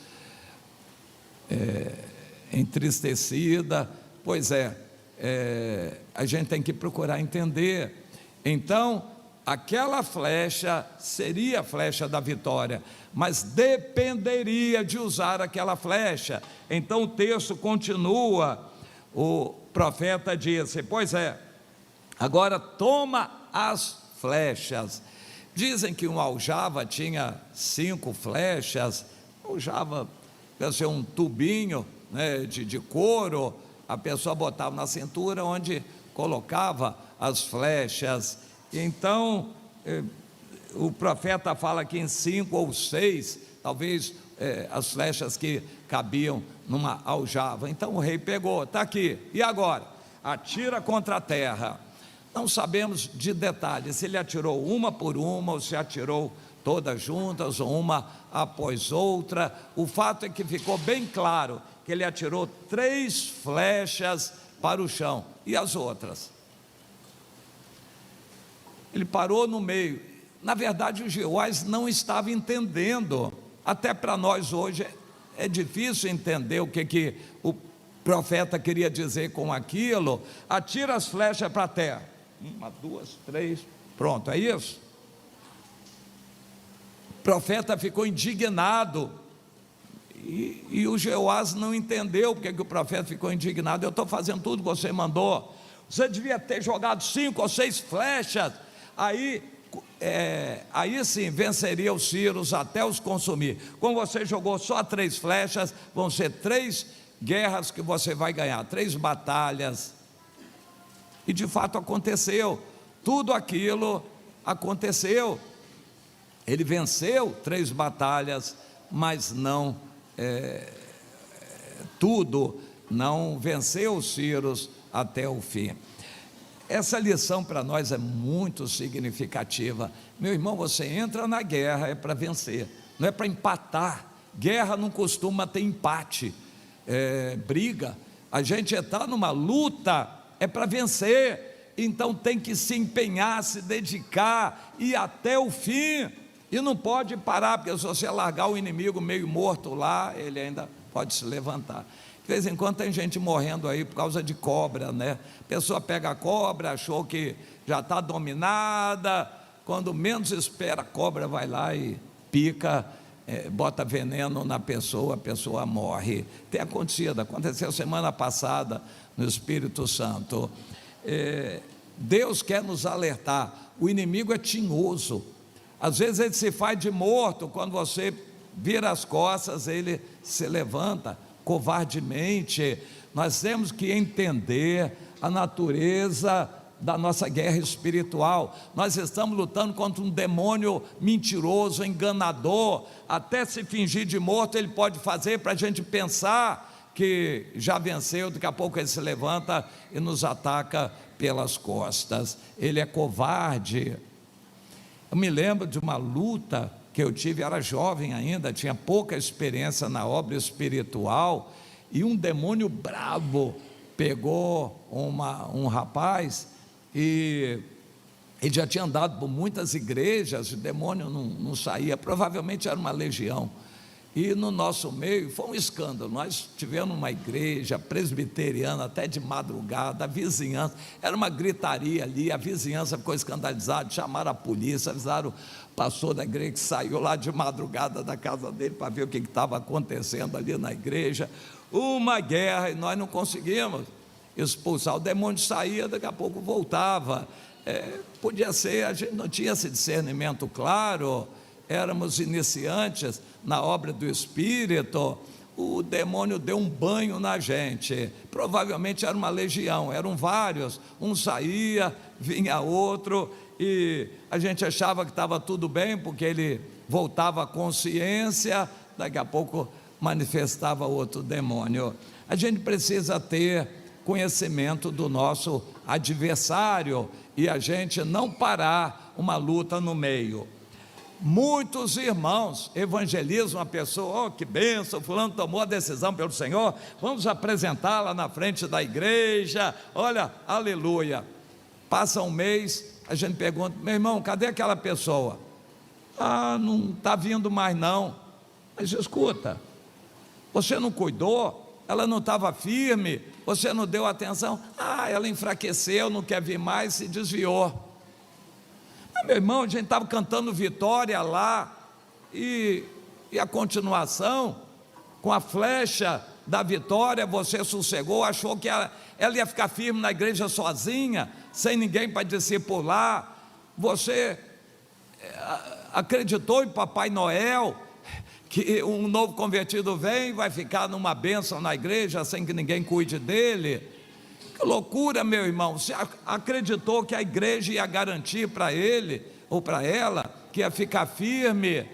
Speaker 1: entristecida. Pois a gente tem que procurar entender. Então, aquela flecha seria a flecha da vitória, mas dependeria de usar aquela flecha. Então o texto continua, o profeta disse: pois Agora toma as flechas. Dizem que um aljava tinha 5 flechas. Aljava deve ser um tubinho, né, de couro, a pessoa botava na cintura onde colocava as flechas. Então o profeta fala aqui em 5 ou 6, talvez as flechas que cabiam numa aljava. Então o rei pegou, está aqui, e agora? Atira contra a terra. Não sabemos de detalhes, se ele atirou uma por uma, ou se atirou todas juntas, ou uma após outra. O fato é que ficou bem claro que ele atirou 3 flechas para o chão. E as outras? Ele parou no meio. Na verdade, o Jeoás não estava entendendo. Até para nós hoje é difícil entender o que o profeta queria dizer com aquilo. Atira as flechas para a terra. 1, 2, 3, pronto, é isso? O profeta ficou indignado, e o Jeoás não entendeu porque que o profeta ficou indignado. Eu estou fazendo tudo que você mandou, você devia ter jogado 5 ou 6 flechas, aí sim venceria os sírios até os consumir. Como você jogou só 3 flechas, vão ser 3 guerras que você vai ganhar, 3 batalhas. E de fato aconteceu, tudo aquilo aconteceu. Ele venceu 3 batalhas, mas não tudo, não venceu os sírios até o fim. Essa lição para nós é muito significativa. Meu irmão, você entra na guerra é para vencer, não é para empatar. Guerra não costuma ter empate, briga. A gente está numa luta, é para vencer, então tem que se empenhar, se dedicar, e até o fim, e não pode parar, porque se você largar o inimigo meio morto lá, ele ainda pode se levantar. De vez em quando tem gente morrendo aí por causa de cobra, né? A pessoa pega a cobra, achou que já está dominada, quando menos espera, a cobra vai lá e pica, bota veneno na pessoa, a pessoa morre. Tem acontecido, aconteceu semana passada no Espírito Santo. Deus quer nos alertar, o inimigo é tinhoso, às vezes ele se faz de morto, quando você vira as costas, ele se levanta covardemente. Nós temos que entender a natureza da nossa guerra espiritual. Nós estamos lutando contra um demônio mentiroso, enganador, até se fingir de morto ele pode fazer para a gente pensar que já venceu. Daqui a pouco ele se levanta e nos ataca pelas costas. Ele é covarde. Eu me lembro de uma luta que eu tive, era jovem ainda, tinha pouca experiência na obra espiritual, e um demônio bravo pegou um rapaz, e ele já tinha andado por muitas igrejas, o demônio não saía, provavelmente era uma legião. E no nosso meio foi um escândalo. Nós tivemos uma igreja presbiteriana até de madrugada, a vizinhança, era uma gritaria ali, a vizinhança ficou escandalizada, chamaram a polícia, avisaram o pastor da igreja que saiu lá de madrugada da casa dele para ver o que estava acontecendo ali na igreja. Uma guerra, e nós não conseguimos expulsar. O demônio saía, daqui a pouco voltava. Podia ser, a gente não tinha esse discernimento claro, éramos iniciantes na obra do Espírito. O demônio deu um banho na gente, provavelmente era uma legião, eram vários, um saía, vinha outro, e a gente achava que estava tudo bem, porque ele voltava à consciência, daqui a pouco manifestava outro demônio. A gente precisa ter conhecimento do nosso adversário, e a gente não parar uma luta no meio. Muitos irmãos evangelizam a pessoa, oh, que bênção, fulano tomou a decisão pelo Senhor, vamos apresentá-la na frente da igreja, olha, aleluia. Passa um mês, a gente pergunta, meu irmão, cadê aquela pessoa? Ah, não está vindo mais não. Mas escuta, você não cuidou, ela não estava firme, você não deu atenção, ela enfraqueceu, não quer vir mais, se desviou. Meu irmão, a gente estava cantando vitória lá, e a continuação, com a flecha da vitória, você sossegou, achou que ela ia ficar firme na igreja sozinha, sem ninguém para discipular. Você acreditou em Papai Noel, que um novo convertido vem e vai ficar numa bênção na igreja sem que ninguém cuide dele. Que loucura, meu irmão. Você acreditou que a igreja ia garantir para ele ou para ela que ia ficar firme?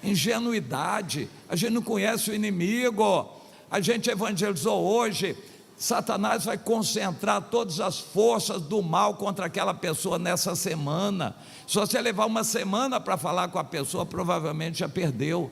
Speaker 1: Ingenuidade. A gente não conhece o inimigo. A gente evangelizou hoje. Satanás vai concentrar todas as forças do mal contra aquela pessoa nessa semana. Se você levar uma semana para falar com a pessoa, provavelmente já perdeu.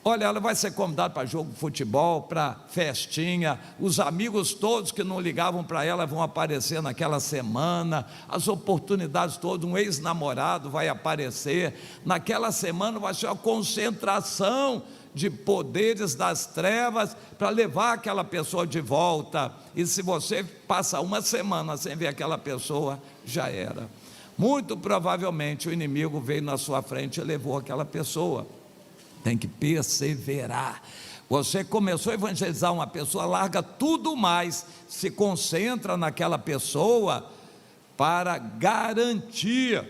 Speaker 1: Olha, ela vai ser convidada para jogo de futebol, para festinha, os amigos todos que não ligavam para ela vão aparecer naquela semana, as oportunidades todas, um ex-namorado vai aparecer, naquela semana vai ser uma concentração de poderes das trevas para levar aquela pessoa de volta, e se você passa uma semana sem ver aquela pessoa, já era. Muito provavelmente o inimigo veio na sua frente e levou aquela pessoa. Tem que perseverar. Você começou a evangelizar uma pessoa, larga tudo mais, se concentra naquela pessoa para garantir.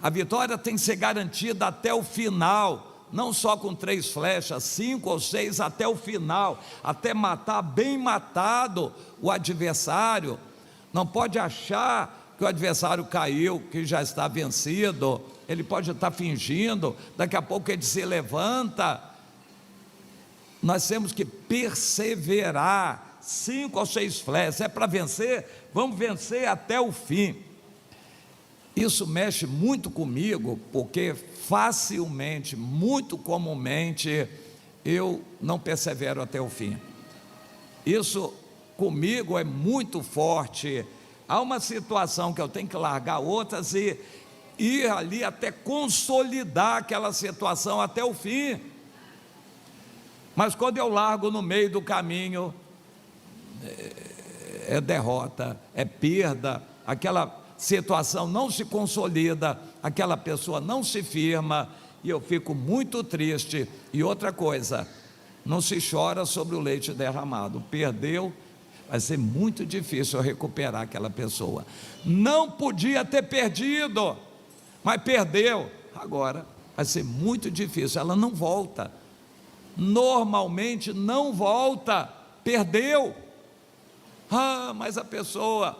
Speaker 1: A vitória tem que ser garantida até o final, não só com 3 flechas, 5 ou 6 até o final, até matar bem matado o adversário. Não pode achar que o adversário caiu, que já está vencido. Ele pode estar fingindo, daqui a pouco ele se levanta. Nós temos que perseverar. 5 ou 6 flechas, é para vencer, vamos vencer até o fim. Isso mexe muito comigo, porque facilmente, muito comumente, eu não persevero até o fim. Isso comigo é muito forte. Há uma situação que eu tenho que largar outras e ir ali até consolidar aquela situação até o fim. Mas quando eu largo no meio do caminho, é derrota, é perda, aquela situação não se consolida, aquela pessoa não se firma, e eu fico muito triste. E outra coisa, não se chora sobre o leite derramado. Perdeu, vai ser muito difícil eu recuperar aquela pessoa. Não podia ter perdido, mas perdeu, agora vai ser muito difícil, ela não volta, normalmente não volta, perdeu. Mas a pessoa,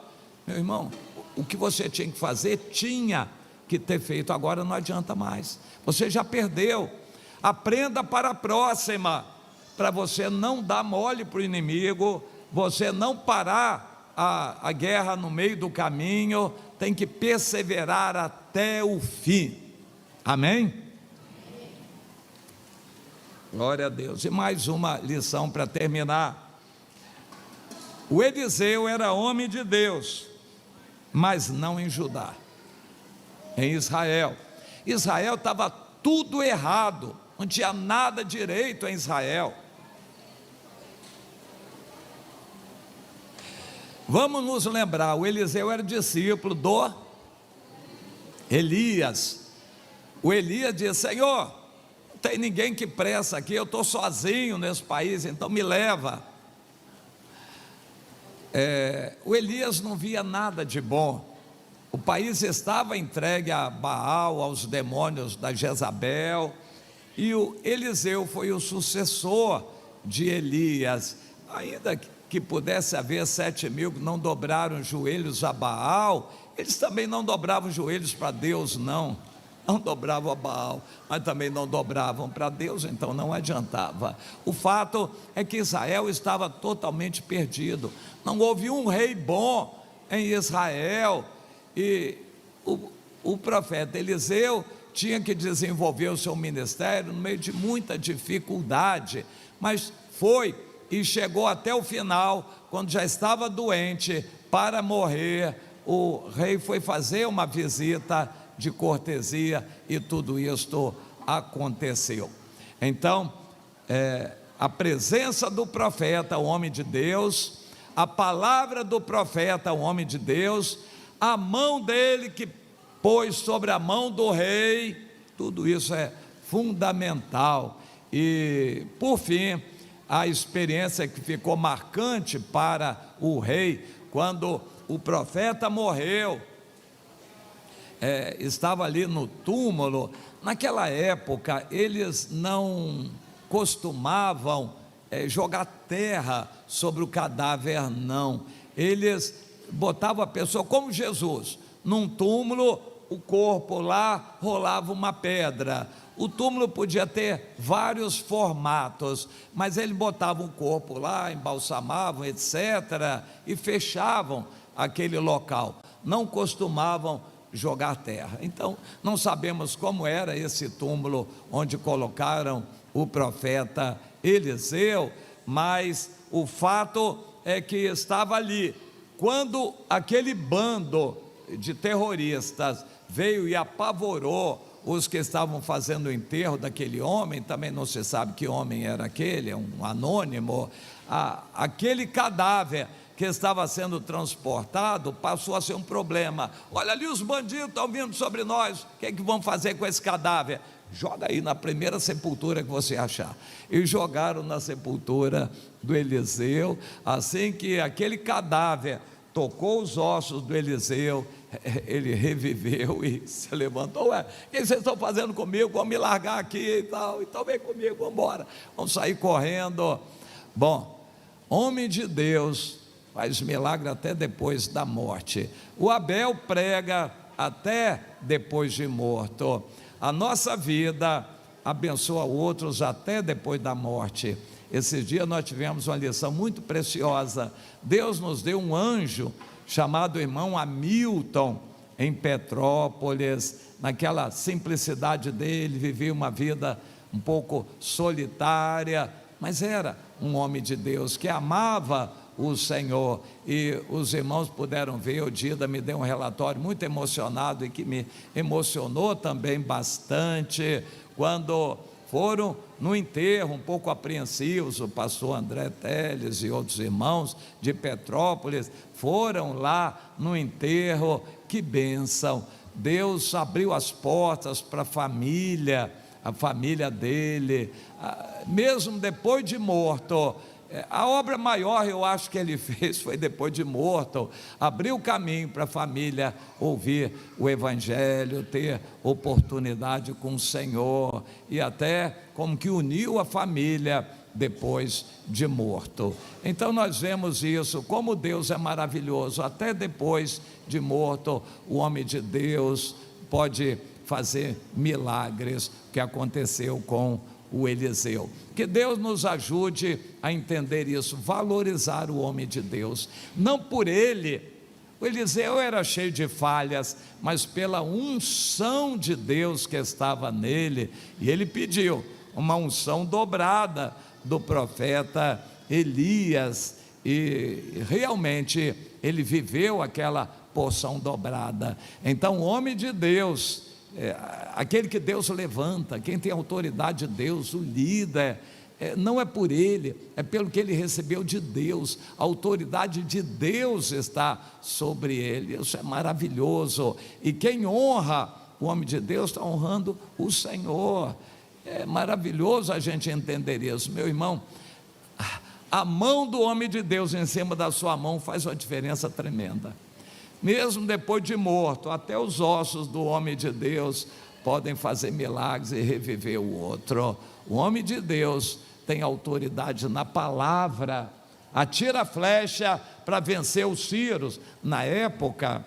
Speaker 1: meu irmão, o que você tinha que fazer, tinha que ter feito, agora não adianta mais, você já perdeu. Aprenda para a próxima, para você não dar mole para o inimigo, você não parar a guerra no meio do caminho, tem que perseverar até o fim. Amém? Glória a Deus. E mais uma lição para terminar. O Eliseu era homem de Deus, mas não em Judá, em Israel. Israel estava tudo errado, não tinha nada direito em Israel. Vamos nos lembrar, o Eliseu era discípulo do Elias. O Elias disse: Senhor, não tem ninguém que presta aqui, eu estou sozinho nesse país, então me leva. O Elias não via nada de bom. O país estava entregue a Baal, aos demônios da Jezabel, e o Eliseu foi o sucessor de Elias. Ainda que pudesse haver 7.000 que não dobraram os joelhos a Baal, eles também não dobravam os joelhos para Deus, não dobravam a Baal, mas também não dobravam para Deus, então não adiantava. O fato é que Israel estava totalmente perdido, não houve um rei bom em Israel, e o profeta Eliseu tinha que desenvolver o seu ministério no meio de muita dificuldade, mas foi e chegou até o final, quando já estava doente para morrer. O rei foi fazer uma visita de cortesia e tudo isto aconteceu. Então, a presença do profeta, o homem de Deus, a palavra do profeta, o homem de Deus, a mão dele que pôs sobre a mão do rei, tudo isso é fundamental. E por fim, a experiência que ficou marcante para o rei, quando o profeta morreu, estava ali no túmulo. Naquela época eles não costumavam jogar terra sobre o cadáver, não. Eles botavam a pessoa, como Jesus, num túmulo, o corpo lá, rolava uma pedra. O túmulo podia ter vários formatos, mas eles botavam o corpo lá, embalsamavam, etc., e fechavam aquele local. Não costumavam jogar terra. Então, não sabemos como era esse túmulo onde colocaram o profeta Eliseu, mas o fato é que estava ali. Quando aquele bando de terroristas veio e apavorou os que estavam fazendo o enterro daquele homem, também não se sabe que homem era aquele, é um anônimo, aquele cadáver que estava sendo transportado passou a ser um problema. Olha ali, os bandidos estão vindo sobre nós, o que é que vão fazer com esse cadáver? Joga aí na primeira sepultura que você achar. E jogaram na sepultura do Eliseu. Assim que aquele cadáver tocou os ossos do Eliseu, ele reviveu e se levantou. O que vocês estão fazendo comigo? Vão me largar aqui e tal. Então vem comigo, vamos embora. Vamos sair correndo. Bom, homem de Deus faz milagre até depois da morte. O Abel prega até depois de morto. A nossa vida abençoa outros até depois da morte. Esses dias nós tivemos uma lição muito preciosa. Deus nos deu um anjo chamado irmão Hamilton, em Petrópolis. Naquela simplicidade dele, vivia uma vida um pouco solitária, mas era um homem de Deus que amava o Senhor. E os irmãos puderam ver, o Dida me deu um relatório muito emocionado e que me emocionou também bastante, quando foram no enterro, um pouco apreensivos. O pastor André Teles e outros irmãos de Petrópolis foram lá no enterro. Que bênção! Deus abriu as portas para a família dele, mesmo depois de morto. A obra maior, eu acho, que ele fez foi depois de morto, abriu o caminho para a família ouvir o Evangelho, ter oportunidade com o Senhor, e até como que uniu a família depois de morto. Então nós vemos isso, como Deus é maravilhoso. Até depois de morto, o homem de Deus pode fazer milagres, que aconteceu com o Eliseu. Que Deus nos ajude a entender isso, valorizar o homem de Deus, não por ele. O Eliseu era cheio de falhas, mas pela unção de Deus que estava nele, e ele pediu uma unção dobrada do profeta Elias, e realmente ele viveu aquela porção dobrada. Então, o homem de Deus, aquele que Deus levanta, quem tem autoridade de Deus, o líder, não é por ele, é pelo que ele recebeu de Deus. A autoridade de Deus está sobre ele. Isso é maravilhoso. E quem honra o homem de Deus está honrando o Senhor. É maravilhoso a gente entender isso, meu irmão. A mão do homem de Deus em cima da sua mão faz uma diferença tremenda. Mesmo depois de morto, até os ossos do homem de Deus podem fazer milagres e reviver o outro. O homem de Deus tem autoridade na palavra. Atira a flecha para vencer os sírios. Na época,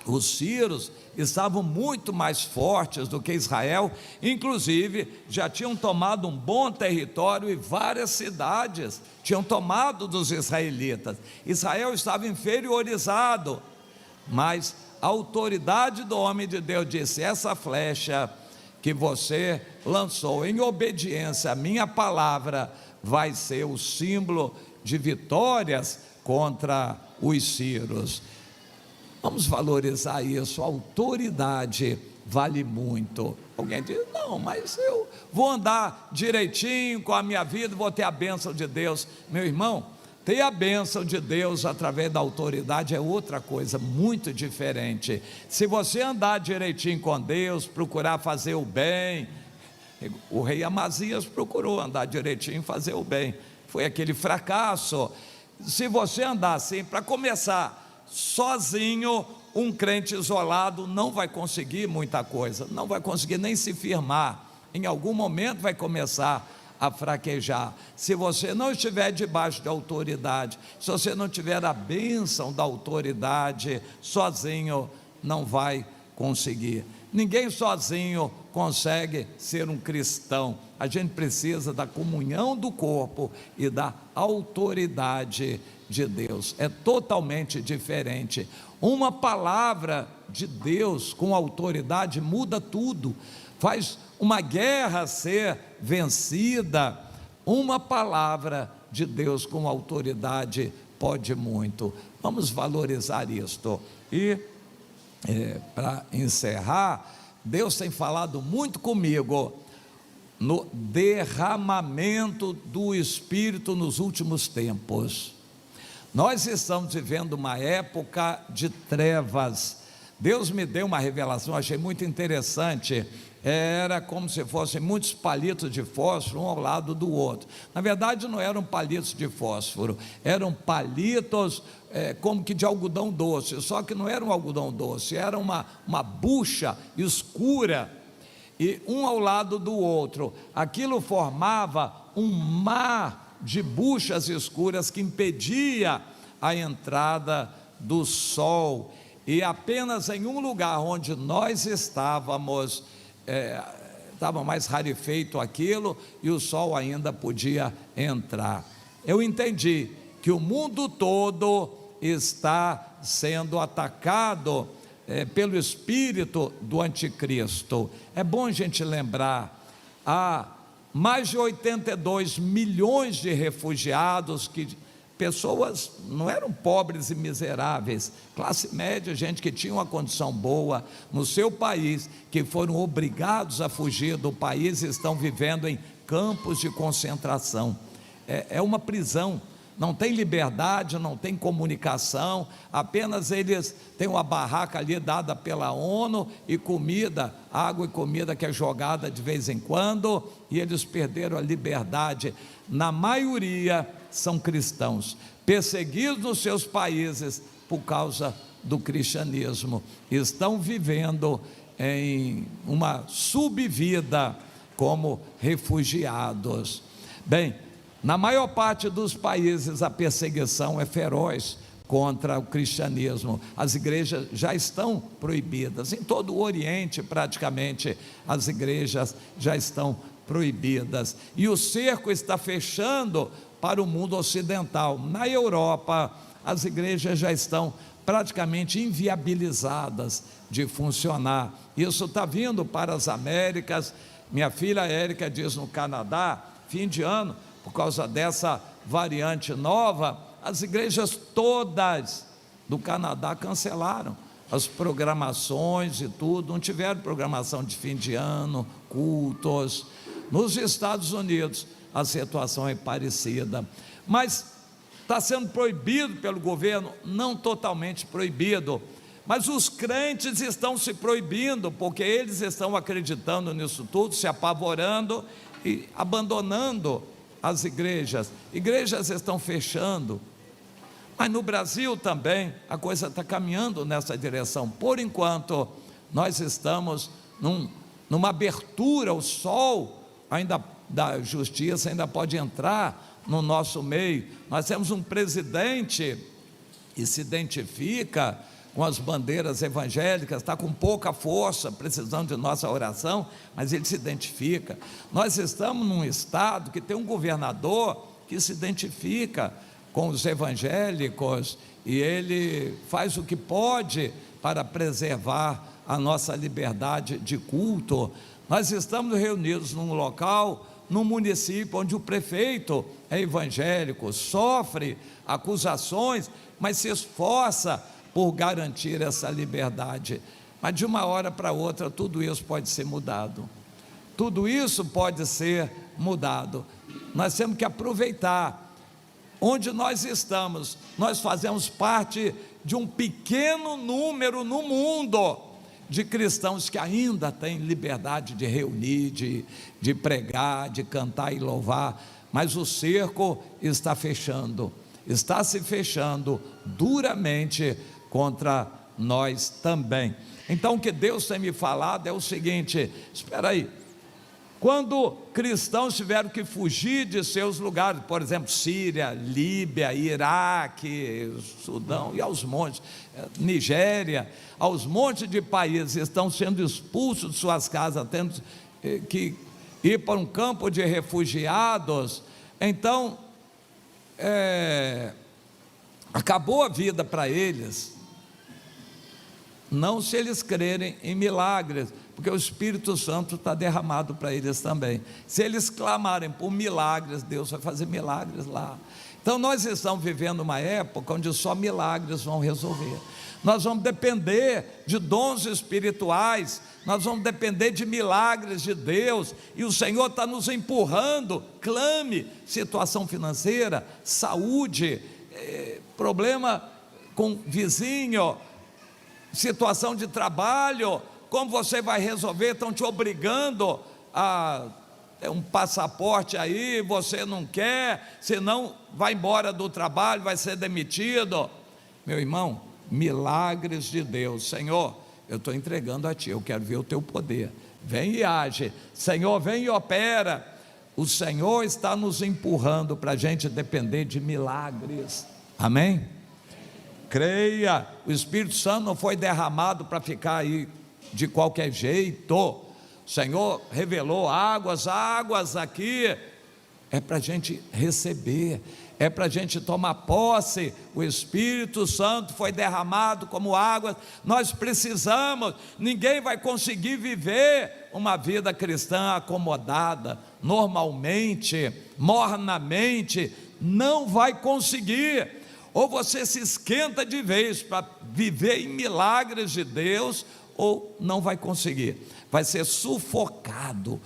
Speaker 1: os sírios estavam muito mais fortes do que Israel, inclusive já tinham tomado um bom território e várias cidades tinham tomado dos israelitas. Israel estava inferiorizado, mas a autoridade do homem de Deus disse: essa flecha que você lançou em obediência à minha palavra vai ser o símbolo de vitórias contra os sírios. Vamos valorizar isso. A autoridade vale muito. Alguém diz: não, mas eu vou andar direitinho com a minha vida, vou ter a bênção de Deus. Meu irmão, ter a bênção de Deus através da autoridade é outra coisa muito diferente. Se você andar direitinho com Deus, procurar fazer o bem, o rei Amazias procurou andar direitinho e fazer o bem, foi aquele fracasso. Se você andar assim, para começar, sozinho, um crente isolado não vai conseguir muita coisa, não vai conseguir nem se firmar, em algum momento vai começar a fraquejar. Se você não estiver debaixo de autoridade, se você não tiver a bênção da autoridade, sozinho não vai conseguir. Ninguém sozinho consegue ser um cristão. A gente precisa da comunhão do corpo e da autoridade de Deus. É totalmente diferente. Uma palavra de Deus com autoridade muda tudo, faz uma guerra ser vencida. Uma palavra de Deus com autoridade pode muito. Vamos valorizar isto. E para encerrar, Deus tem falado muito comigo no derramamento do Espírito nos últimos tempos. Nós estamos vivendo uma época de trevas. Deus me deu uma revelação, achei muito interessante. Era como se fossem muitos palitos de fósforo um ao lado do outro. Na verdade não eram palitos de fósforo, eram palitos como que de algodão doce, só que não era um algodão doce, era uma bucha escura, e um ao lado do outro. Aquilo formava um mar de buchas escuras que impedia a entrada do sol, e apenas em um lugar onde nós estávamos, estava mais rarefeito aquilo, e o sol ainda podia entrar. Eu entendi que o mundo todo está sendo atacado pelo espírito do anticristo. É bom a gente lembrar, há mais de 82 milhões de refugiados, que pessoas não eram pobres e miseráveis, classe média, gente que tinha uma condição boa no seu país, que foram obrigados a fugir do país e estão vivendo em campos de concentração. É uma prisão, não tem liberdade, não tem comunicação, apenas eles têm uma barraca ali dada pela ONU e comida, água e comida que é jogada de vez em quando, e eles perderam a liberdade. Na maioria são cristãos, perseguidos nos seus países por causa do cristianismo, estão vivendo em uma subvida como refugiados. Bem, na maior parte dos países a perseguição é feroz contra o cristianismo. As igrejas já estão proibidas, em todo o Oriente praticamente as igrejas já estão proibidas, e o cerco está fechando para o mundo ocidental. Na Europa as igrejas já estão praticamente inviabilizadas de funcionar. Isso está vindo para as Américas. Minha filha Érica diz, no Canadá, fim de ano, por causa dessa variante nova, as igrejas todas do Canadá cancelaram as programações e tudo, não tiveram programação de fim de ano, cultos. Nos Estados Unidos a situação é parecida, mas está sendo proibido pelo governo, não totalmente proibido, mas os crentes estão se proibindo, porque eles estão acreditando nisso tudo, se apavorando e abandonando as igrejas estão fechando. Mas no Brasil também a coisa está caminhando nessa direção. Por enquanto nós estamos numa abertura, o sol ainda da justiça ainda pode entrar no nosso meio. Nós temos um presidente que se identifica com as bandeiras evangélicas, está com pouca força, precisando de nossa oração, mas ele se identifica. Nós estamos num estado que tem um governador que se identifica com os evangélicos, e ele faz o que pode para preservar a nossa liberdade de culto. Nós estamos reunidos num local, num município onde o prefeito é evangélico, sofre acusações, mas se esforça por garantir essa liberdade. Mas de uma hora para outra tudo isso pode ser mudado, tudo isso pode ser mudado. Nós temos que aproveitar onde nós estamos. Nós fazemos parte de um pequeno número no mundo de cristãos que ainda têm liberdade de reunir, de pregar, de cantar e louvar, mas o cerco está fechando, está se fechando duramente contra nós também. Então o que Deus tem me falado é o seguinte: espera aí, quando cristãos tiveram que fugir de seus lugares, por exemplo, Síria, Líbia, Iraque, Sudão e aos montes, Nigéria, aos montes de países estão sendo expulsos de suas casas, tendo que ir para um campo de refugiados, então acabou a vida para eles. Não se eles crerem em milagres, porque o Espírito Santo está derramado para eles também. Se eles clamarem por milagres, Deus vai fazer milagres lá. Então nós estamos vivendo uma época onde só milagres vão resolver. Nós vamos depender de dons espirituais, nós vamos depender de milagres de Deus, e o Senhor está nos empurrando. Clame, situação financeira, saúde, problema com vizinho, situação de trabalho, como você vai resolver? Estão te obrigando a ter um passaporte aí, você não quer, senão vai embora do trabalho, vai ser demitido. Meu irmão, milagres de Deus. Senhor, eu estou entregando a Ti, eu quero ver o Teu poder, vem e age. Senhor, vem e opera. O Senhor está nos empurrando para a gente depender de milagres, amém? Creia, o Espírito Santo não foi derramado para ficar aí de qualquer jeito. O Senhor revelou águas aqui, é para a gente receber, é para a gente tomar posse. O Espírito Santo foi derramado como águas, nós precisamos. Ninguém vai conseguir viver uma vida cristã acomodada, normalmente, mornamente, não vai conseguir. Ou você se esquenta de vez para viver em milagres de Deus, ou não vai conseguir, vai ser sufocado.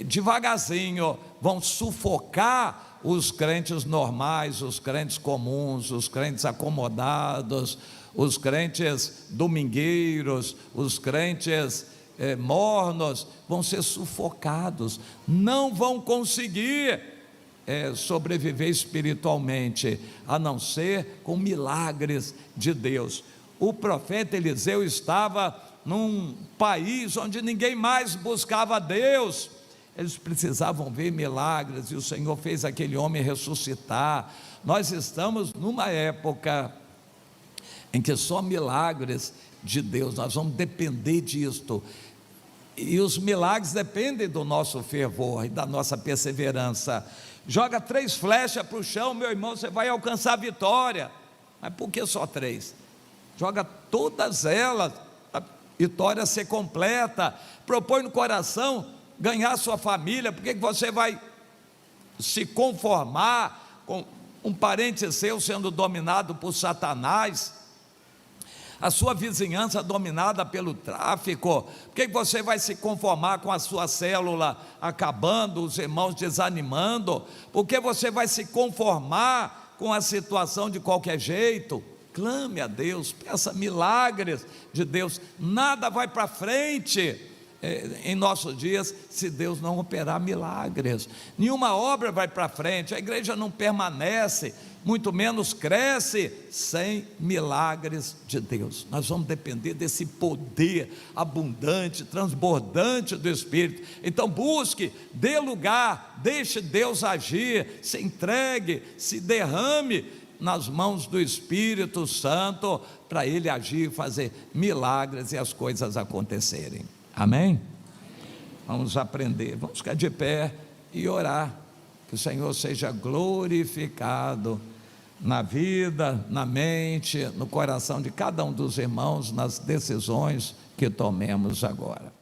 Speaker 1: Devagarzinho vão sufocar os crentes normais, os crentes comuns, os crentes acomodados, os crentes domingueiros, os crentes mornos, vão ser sufocados, não vão conseguir sobreviver espiritualmente, a não ser com milagres de Deus. O profeta Eliseu estava num país onde ninguém mais buscava Deus, eles precisavam ver milagres, e o Senhor fez aquele homem ressuscitar. Nós estamos numa época em que só milagres de Deus, nós vamos depender disto, e os milagres dependem do nosso fervor e da nossa perseverança. Joga 3 flechas para o chão, meu irmão, você vai alcançar a vitória. Mas por que só 3? Joga todas elas, a vitória ser completa. Propõe no coração ganhar sua família. Por que você vai se conformar com um parente seu sendo dominado por Satanás? A sua vizinhança dominada pelo tráfico? Por que você vai se conformar com a sua célula acabando, os irmãos desanimando? Por que você vai se conformar com a situação de qualquer jeito? Clame a Deus, peça milagres de Deus. Nada vai para frente em nossos dias se Deus não operar milagres. Nenhuma obra vai para frente, a igreja não permanece, muito menos cresce sem milagres de Deus. Nós vamos depender desse poder abundante, transbordante do Espírito. Então busque, dê lugar, deixe Deus agir, se entregue, se derrame nas mãos do Espírito Santo, para Ele agir, fazer milagres e as coisas acontecerem. Amém? Vamos aprender, vamos ficar de pé e orar, que o Senhor seja glorificado na vida, na mente, no coração de cada um dos irmãos, nas decisões que tomemos agora.